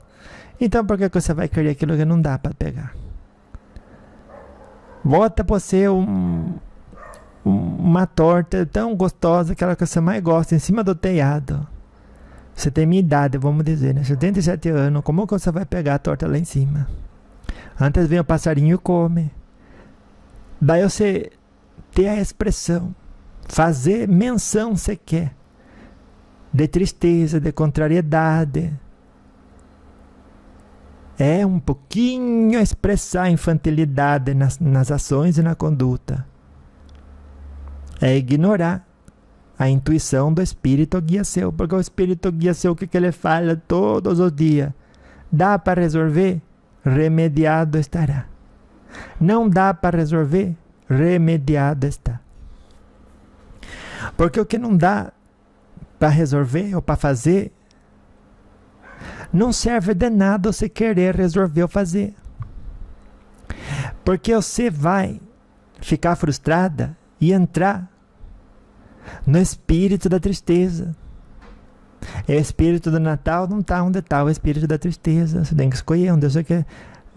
Então por que você vai querer aquilo que não dá para pegar? Bota para você uma torta tão gostosa, aquela que você mais gosta, em cima do telhado. Você tem minha idade, vamos dizer, né? 77 anos, como que você vai pegar a torta lá em cima? Antes vem o passarinho e come. Daí você ter a expressão, fazer menção se quer, de tristeza, de contrariedade, é um pouquinho expressar a infantilidade nas ações e na conduta. É ignorar a intuição do Espírito guia seu, porque o Espírito guia seu, o que ele fala todos os dias? Dá para resolver? Remediado estará. Não dá para resolver? Remediado está. Porque o que não dá para resolver ou para fazer, não serve de nada você querer resolver ou fazer. Porque você vai ficar frustrada e entrar no espírito da tristeza. O espírito do Natal não está onde está o espírito da tristeza. Você tem que escolher onde você quer,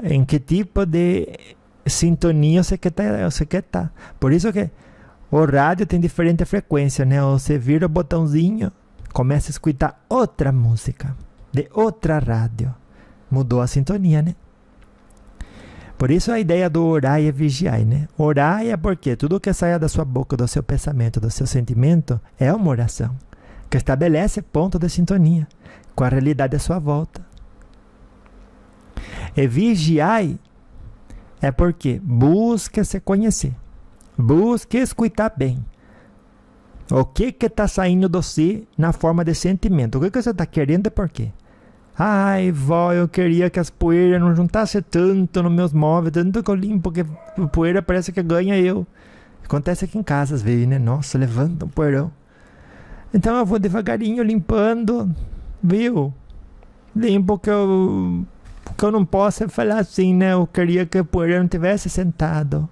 em que tipo de sintonia você quer estar. Por isso que o rádio tem diferente frequência, né? Você vira o botãozinho, começa a escutar outra música, de outra rádio. Mudou a sintonia, né? Por isso a ideia do orar e vigiar, né? Orar é porque tudo que sai da sua boca, do seu pensamento, do seu sentimento, é uma oração que estabelece ponto de sintonia com a realidade à sua volta. E vigiai é porque busca se conhecer, busca escutar bem. O que está saindo de você na forma de sentimento? O que você está querendo e por quê? Ai, vó, eu queria que as poeiras não juntassem tanto nos meus móveis, tanto que eu limpo, porque a poeira parece que ganha eu. Acontece aqui em casa às vezes, né? Nossa, levanta um poeirão. Então eu vou devagarinho limpando, viu? Limpo que eu não posso falar assim, né? Eu queria que a poeira não tivesse sentado.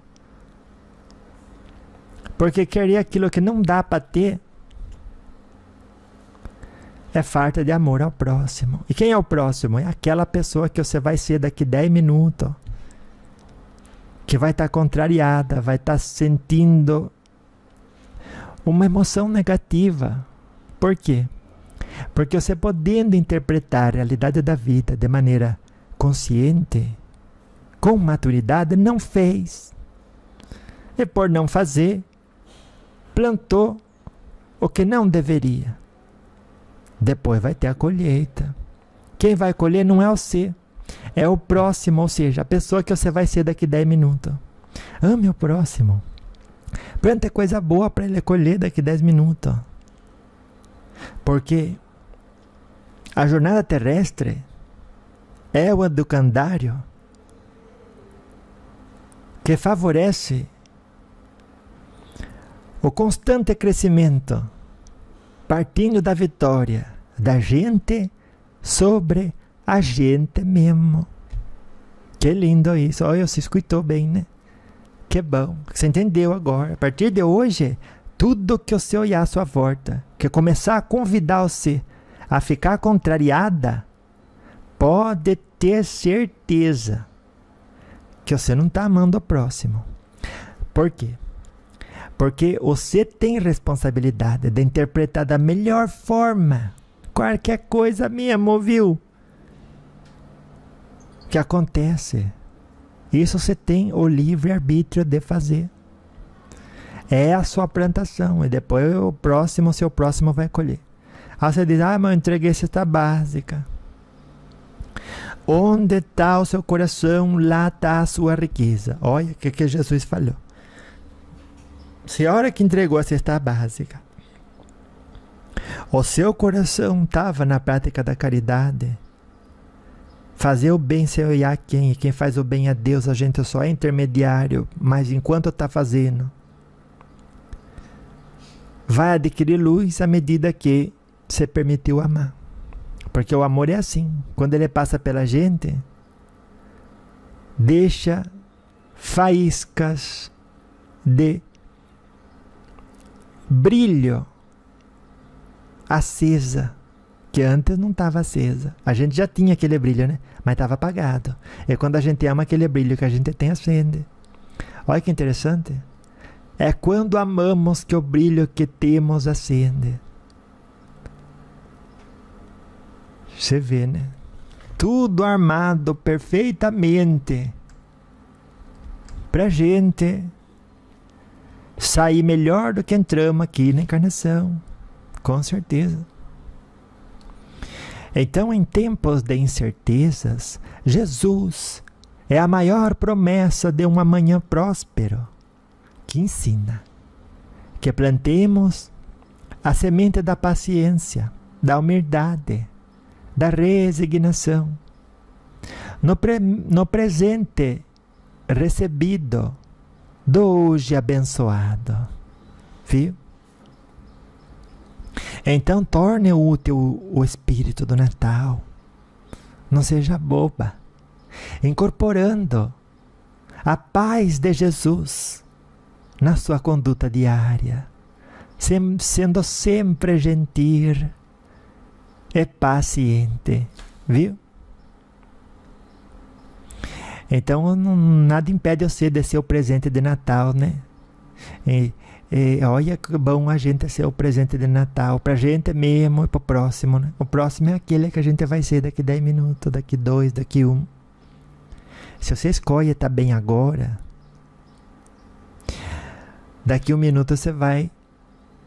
Porque querer aquilo que não dá para ter é falta de amor ao próximo. E quem é o próximo? É aquela pessoa que você vai ser daqui 10 minutos. Que vai estar contrariada, vai estar sentindo uma emoção negativa. Por quê? Porque você podendo interpretar a realidade da vida de maneira consciente, com maturidade, não fez. E por não fazer, plantou o que não deveria. Depois vai ter a colheita. Quem vai colher não é você, é o próximo, ou seja, a pessoa que você vai ser daqui 10 minutos. Ame o próximo. Plante coisa boa para ele colher daqui 10 minutos. Porque a jornada terrestre é o educandário que favorece o constante crescimento, partindo da vitória da gente sobre a gente mesmo. Que lindo isso. Olha, você escutou bem, né? Que bom. Você entendeu agora. A partir de hoje, tudo que você olhar à sua volta, que começar a convidar você a ficar contrariada, pode ter certeza que você não está amando o próximo. Por quê? Porque você tem responsabilidade de interpretar da melhor forma qualquer coisa mesmo, viu? Que acontece. Isso você tem o livre-arbítrio de fazer. É a sua plantação. E depois o seu próximo vai colher. Aí você diz, mas eu entreguei cesta básica. Onde está o seu coração, lá está a sua riqueza. Olha o que Jesus falou. Se a hora que entregou a cesta básica, o seu coração estava na prática da caridade, fazer o bem sem olhar quem, e quem faz o bem a Deus, a gente só é intermediário, mas enquanto está fazendo, vai adquirir luz à medida que você permitiu amar. Porque o amor é assim, quando ele passa pela gente, deixa faíscas de brilho acesa, que antes não estava acesa. A gente já tinha aquele brilho, né? Mas estava apagado. É quando a gente ama, aquele brilho que a gente tem acende. Olha que interessante. É quando amamos que o brilho que temos acende. Você vê, né? Tudo armado perfeitamente pra gente sair melhor do que entramos aqui na encarnação. Com certeza. Então, em tempos de incertezas, Jesus é a maior promessa de um amanhã próspero, que ensina que plantemos a semente da paciência, da humildade, da resignação, no presente recebido do hoje abençoado. Viu? Então torne útil o espírito do Natal. Não seja boba. Incorporando a paz de Jesus na sua conduta diária, sendo sempre gentil e paciente. Viu? Então nada impede você de ser o presente de Natal, né? E olha que bom a gente ser o presente de Natal, pra gente mesmo e pro próximo, né? O próximo é aquele que a gente vai ser daqui 10 minutos, daqui 2, daqui 1. Se você escolhe estar bem agora, daqui 1 minuto você vai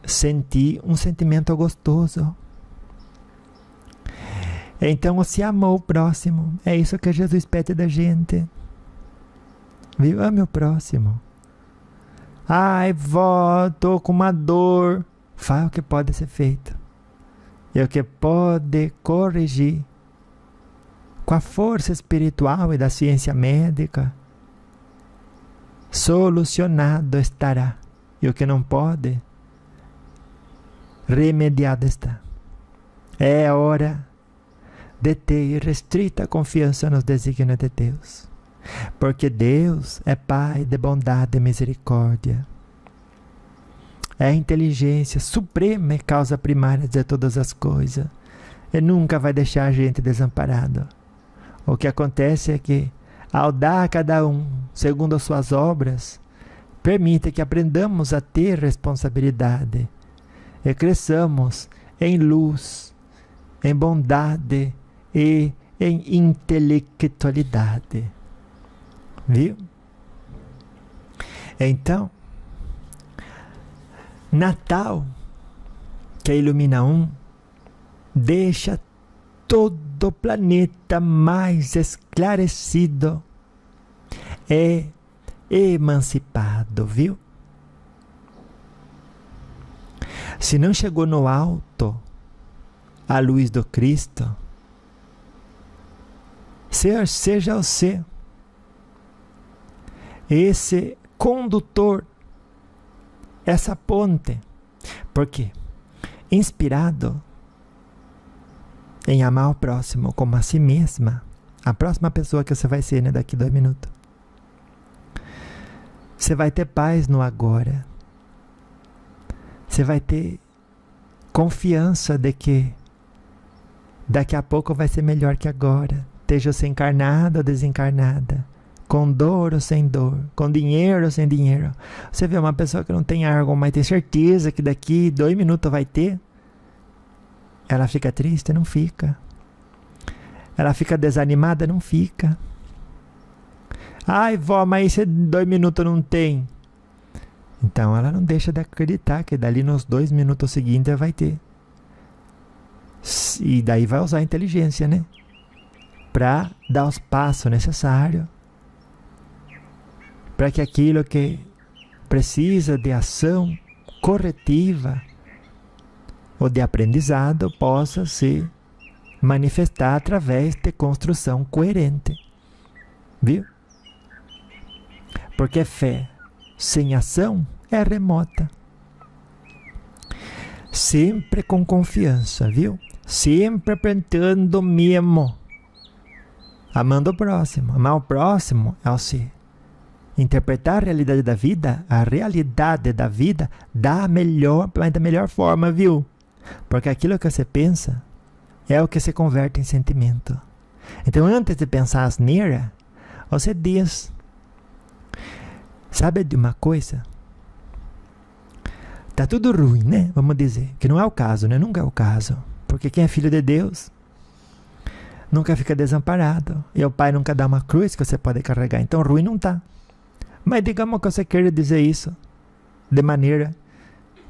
sentir um sentimento gostoso. Então você amou o próximo. É isso que Jesus pede da gente. Viu? Ame o próximo. Ai, vó, tô com uma dor. Faz o que pode ser feito. E o que pode corrigir. Com a força espiritual e da ciência médica, solucionado estará. E o que não pode, remediado está. É hora de ter restrita confiança nos desígnios de Deus. Porque Deus é Pai de bondade e misericórdia. É a inteligência suprema e causa primária de todas as coisas. E nunca vai deixar a gente desamparado. O que acontece é que, ao dar a cada um segundo as suas obras, permite que aprendamos a ter responsabilidade e cresçamos em luz, em bondade e em intelectualidade. Viu? Então, Natal, que ilumina deixa todo o planeta mais esclarecido e emancipado, viu? Se não chegou no alto a luz do Cristo, seja você esse condutor, essa ponte. Por quê? Inspirado em amar o próximo como a si mesma, a próxima pessoa que você vai ser, né, daqui 2 minutos. Você vai ter paz no agora. Você vai ter confiança de que daqui a pouco vai ser melhor que agora. Esteja você encarnado ou desencarnada, com dor ou sem dor, com dinheiro ou sem dinheiro. Você vê uma pessoa que não tem algo, mas tem certeza que daqui 2 minutos vai ter. Ela fica triste? Não fica. Ela fica desanimada? Não fica. Ai, vó, mas esse 2 minutos não tem. Então ela não deixa de acreditar que dali nos 2 minutos seguintes vai ter. E daí vai usar a inteligência, né? Para dar os passos necessários para que aquilo que precisa de ação corretiva ou de aprendizado possa se manifestar através de construção coerente. Viu? Porque fé sem ação é remota. Sempre com confiança, viu? Sempre plantando mesmo. Amando o próximo. Amar o próximo é o se interpretar a realidade da vida da melhor forma, viu? Porque aquilo que você pensa é o que se converte em sentimento. Então, antes de pensar asneira, você diz: sabe de uma coisa? Tá tudo ruim, né? Vamos dizer. Que não é o caso, né? Nunca é o caso. Porque quem é filho de Deus nunca fica desamparado. E o Pai nunca dá uma cruz que você pode carregar. Então, ruim não tá. Mas digamos que você queira dizer isso de maneira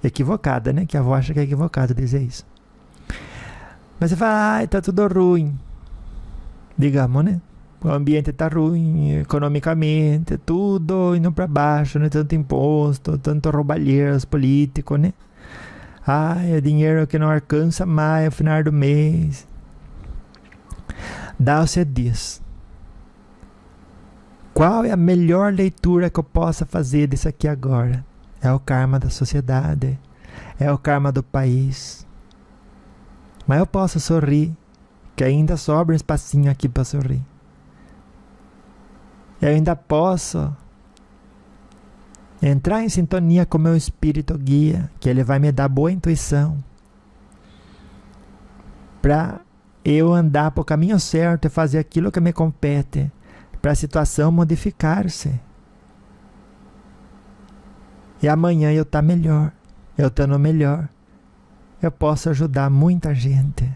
equivocada, né? Que a avó acha que é equivocado dizer isso. Mas você fala, tá tudo ruim. Digamos, né? O ambiente está ruim, economicamente, tudo indo para baixo, né? Tanto imposto, tanto roubalheiros políticos, né? É dinheiro que não alcança mais no final do mês. Daí você diz, qual é a melhor leitura que eu possa fazer disso aqui agora? É o karma da sociedade, é o karma do país. Mas eu posso sorrir, que ainda sobra um espacinho aqui para sorrir. Eu ainda posso entrar em sintonia com o meu espírito guia, que ele vai me dar boa intuição para eu andar para o caminho certo e fazer aquilo que me compete, para a situação modificar-se. E amanhã eu estar melhor, eu estando melhor, eu posso ajudar muita gente.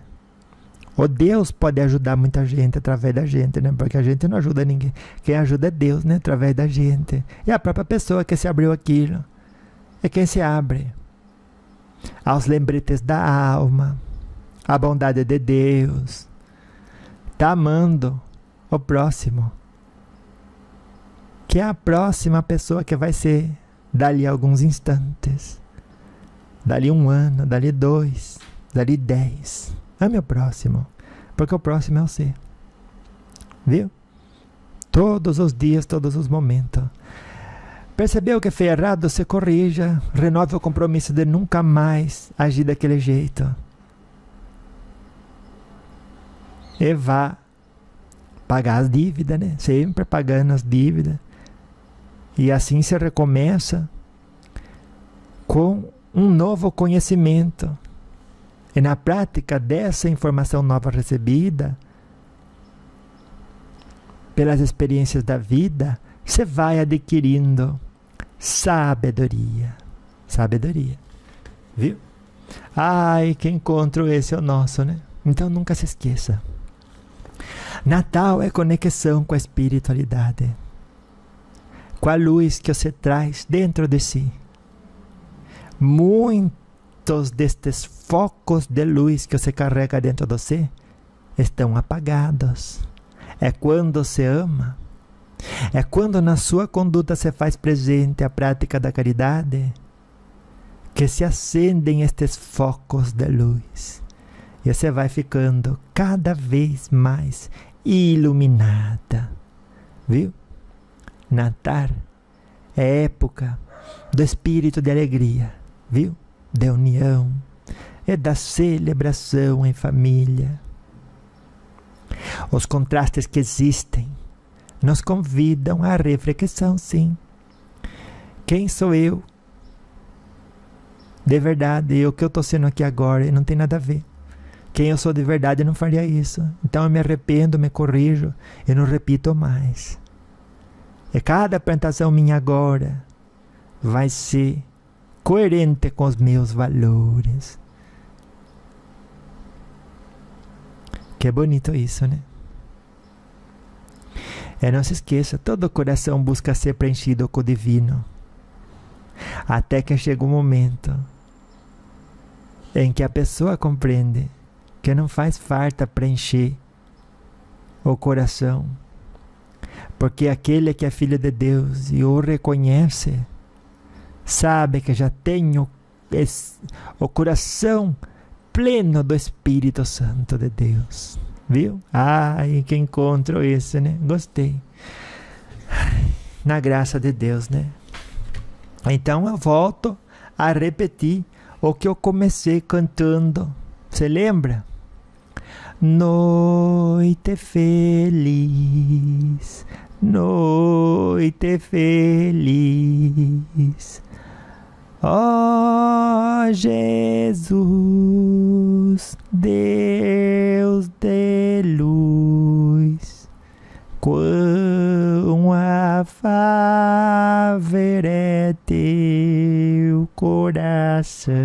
Ou Deus pode ajudar muita gente através da gente, né? Porque a gente não ajuda ninguém. Quem ajuda é Deus, né? Através da gente. E a própria pessoa que se abriu aquilo é quem se abre aos lembretes da alma, à bondade de Deus. Está amando o próximo, que é a próxima pessoa que vai ser dali a alguns instantes, dali 1 ano, dali 2, dali 10. Ame o próximo, porque o próximo é você. Viu? Todos os dias, todos os momentos. Percebeu que fez errado? Você corrija. Renove o compromisso de nunca mais agir daquele jeito. E vá pagar as dívidas, né? Sempre pagando as dívidas. E assim se recomeça com um novo conhecimento. E na prática dessa informação nova recebida, pelas experiências da vida, você vai adquirindo sabedoria. Sabedoria. Viu? Que encontro esse é o nosso, né? Então nunca se esqueça. Natal é conexão com a espiritualidade, com a luz que você traz dentro de si. Muitos destes focos de luz que você carrega dentro de você estão apagados. É quando você ama, é quando na sua conduta você faz presente a prática da caridade, que se acendem estes focos de luz. E você vai ficando cada vez mais iluminada. Viu? Natal é época do espírito de alegria, viu? Da união e da celebração em família. Os contrastes que existem nos convidam à reflexão, sim. Quem sou eu? De verdade, o que eu estou sendo aqui agora não tem nada a ver. Quem eu sou de verdade não faria isso. Então eu me arrependo, me corrijo e não repito mais. E cada plantação minha agora vai ser coerente com os meus valores. Que bonito isso, né? Não se esqueça, todo coração busca ser preenchido com o divino. Até que chega um momento em que a pessoa compreende que não faz falta preencher o coração, porque aquele que é filho de Deus e o reconhece, sabe que já tem o coração pleno do Espírito Santo de Deus. Viu? Que encontro esse, né? Gostei. Na graça de Deus, né? Então eu volto a repetir o que eu comecei cantando. Você lembra? Noite feliz, noite feliz. Ó Jesus, Deus de luz, quão afável é teu coração,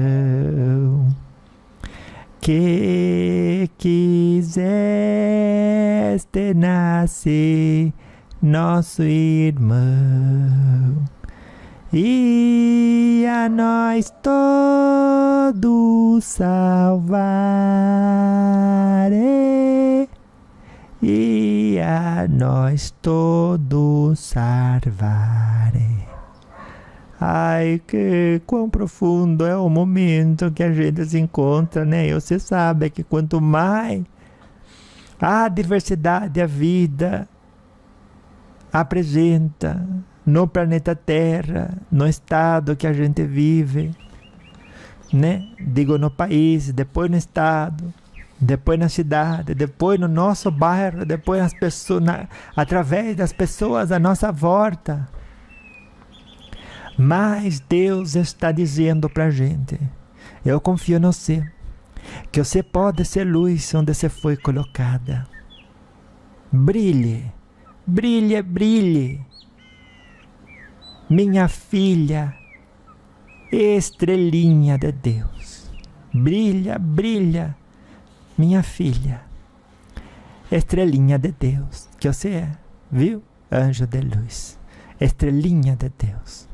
que quiseste nascer nosso irmão, e a nós todos todos salvare, e a nós todos salvare. Ai, que quão profundo é o momento que a gente se encontra, né? E você sabe que quanto mais a diversidade a vida apresenta no planeta Terra, no estado que a gente vive, né? Digo, no país, depois no estado, depois na cidade, depois no nosso bairro, depois nas pessoas, através das pessoas à nossa volta. Mas Deus está dizendo para a gente: eu confio no você, que você pode ser luz onde você foi colocada. Brilhe, brilhe, brilhe, minha filha, estrelinha de Deus. Brilha, brilha, minha filha, estrelinha de Deus, que você é, viu? Anjo de luz, estrelinha de Deus.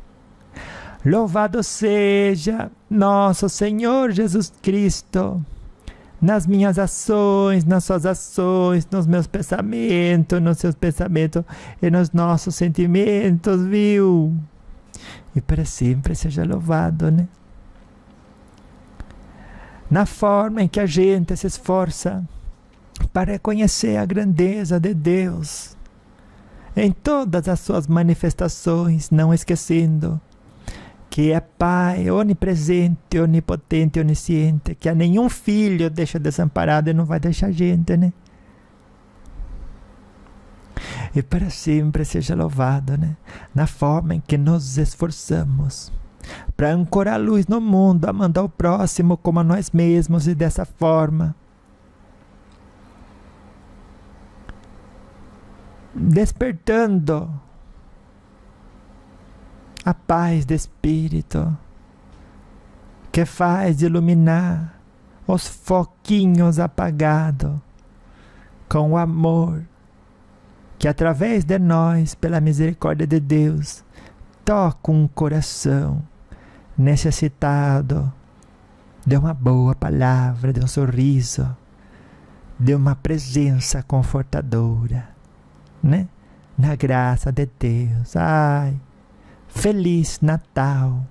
Louvado seja nosso Senhor Jesus Cristo, nas minhas ações, nas suas ações, nos meus pensamentos, nos seus pensamentos e nos nossos sentimentos, viu? E para sempre seja louvado, né? Na forma em que a gente se esforça para reconhecer a grandeza de Deus em todas as suas manifestações, não esquecendo que é Pai onipresente, onipotente, onisciente, que a nenhum filho deixa desamparado e não vai deixar a gente, né? E para sempre seja louvado, né? Na forma em que nos esforçamos para ancorar a luz no mundo, amando ao próximo como a nós mesmos, e dessa forma despertando a paz de espírito que faz iluminar os foquinhos apagados com o amor que através de nós, pela misericórdia de Deus, toca um coração necessitado de uma boa palavra, de um sorriso, de uma presença confortadora, né? Na graça de Deus. Ai, Feliz Natal!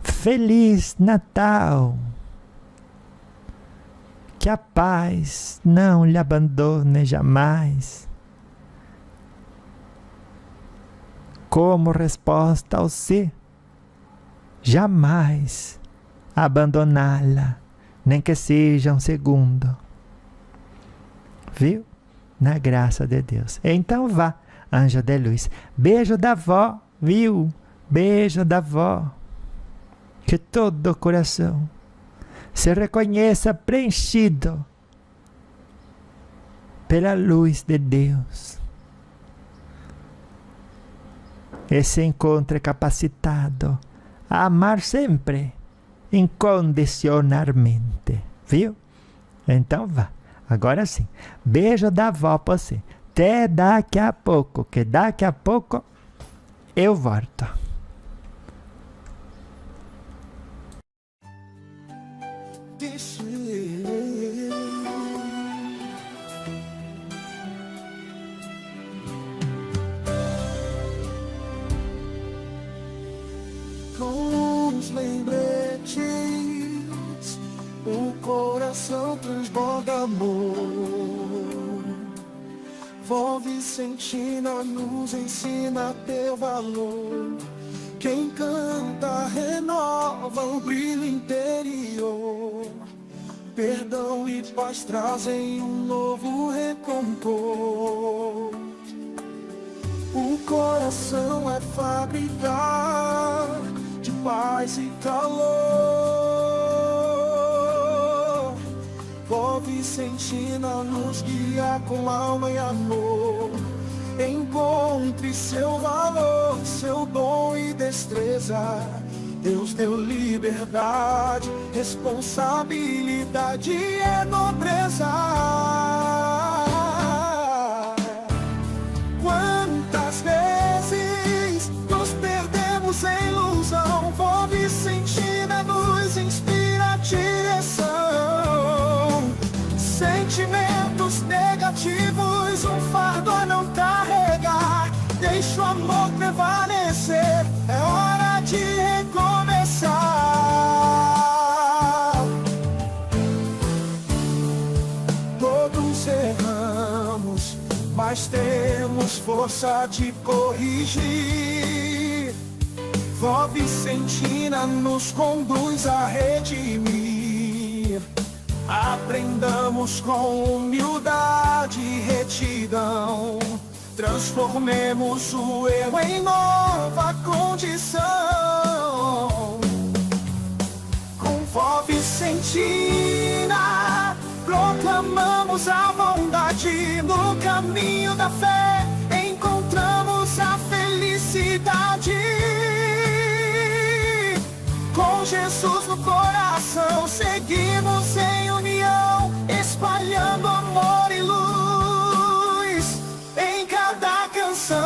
Feliz Natal! Que a paz não lhe abandone jamais. Como resposta ao si, jamais abandoná-la, nem que seja um segundo. Viu? Na graça de Deus. Então vá, anjo de luz. Beijo da vó, viu? Beijo da vó. Que todo o coração se reconheça preenchido pela luz de Deus e se encontre capacitado a amar sempre, incondicionalmente. Viu? Então vá. Agora sim. Beijo da avó pra você. Até daqui a pouco, que daqui a pouco eu volto. Com os lembretes, o coração transborda amor. Vó Vicentina nos ensina teu valor. Quem canta renova o brilho interior. Perdão e paz trazem um novo recompor. O coração é fábrica de paz e calor. Vó Vicentina nos guia com alma e amor. Encontre seu valor, seu dom e destreza. Deus deu liberdade, responsabilidade e nobreza. Quantas vezes nos perdemos em ilusão, Vó Vicentina nos força de corrigir. Vó Vicentina nos conduz a redimir. Aprendamos com humildade e retidão. Transformemos o erro em nova condição. Com Vó Vicentina proclamamos a bondade. No caminho da fé encontramos a felicidade. Com Jesus no coração seguimos em união, espalhando amor e luz em cada canção.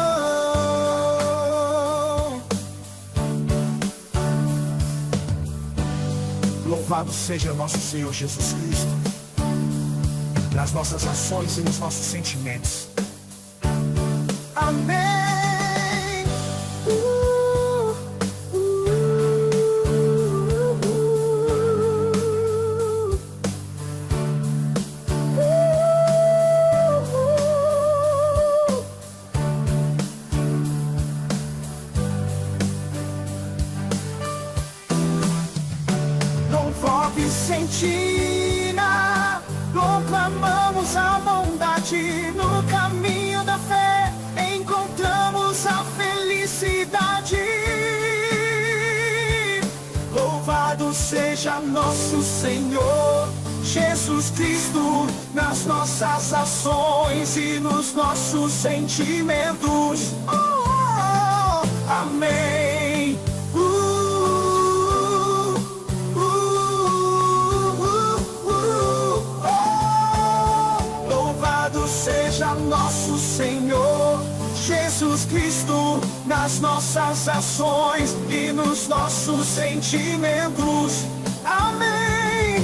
Louvado seja nosso Senhor Jesus Cristo, nas nossas ações e nos nossos sentimentos. Amém. Vó Vicentina, proclamamos a bondade. No caminho da fé encontramos a felicidade. Louvado seja nosso Senhor Jesus Cristo, nas nossas ações e nos nossos sentimentos. Amém. Seja nosso Senhor Jesus Cristo, nas nossas ações e nos nossos sentimentos. Amém.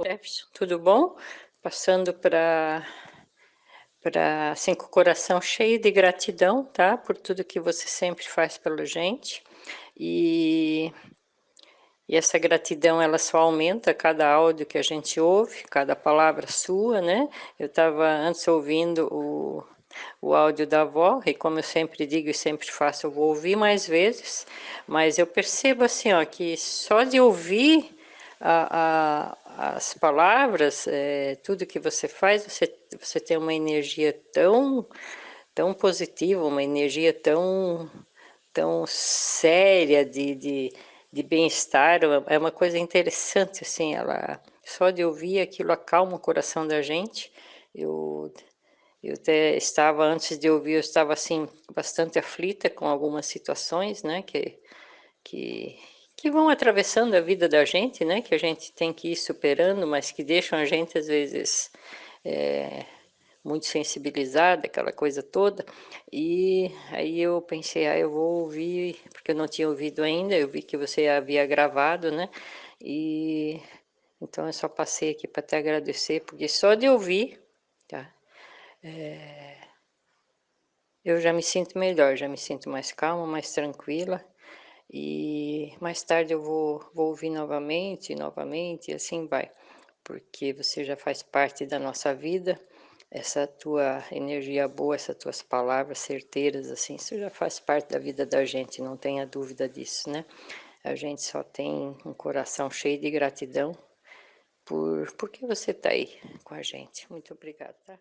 Jefferson, tudo bom? Passando para assim, com o coração cheio de gratidão, tá? Por tudo que você sempre faz pela gente. E essa gratidão, ela só aumenta a cada áudio que a gente ouve, cada palavra sua, né? Eu estava antes ouvindo o áudio da avó, e como eu sempre digo e sempre faço, eu vou ouvir mais vezes, mas eu percebo assim, ó, que só de ouvir as palavras, tudo que você faz, você tem uma energia tão positiva, uma energia tão séria de bem-estar. É uma coisa interessante, assim, só de ouvir aquilo acalma o coração da gente. Eu até estava, antes de ouvir, eu estava assim, bastante aflita com algumas situações, né, que vão atravessando a vida da gente, né, que a gente tem que ir superando, mas que deixam a gente, às vezes, muito sensibilizada, aquela coisa toda. E aí eu pensei, eu vou ouvir, porque eu não tinha ouvido ainda, eu vi que você havia gravado, né, e então eu só passei aqui para te agradecer, porque só de ouvir, tá, eu já me sinto melhor, já me sinto mais calma, mais tranquila. E mais tarde eu vou ouvir novamente, e assim vai, porque você já faz parte da nossa vida, essa tua energia boa, essas tuas palavras certeiras, assim, isso já faz parte da vida da gente, não tenha dúvida disso, né? A gente só tem um coração cheio de gratidão porque você está aí com a gente. Muito obrigada, tá?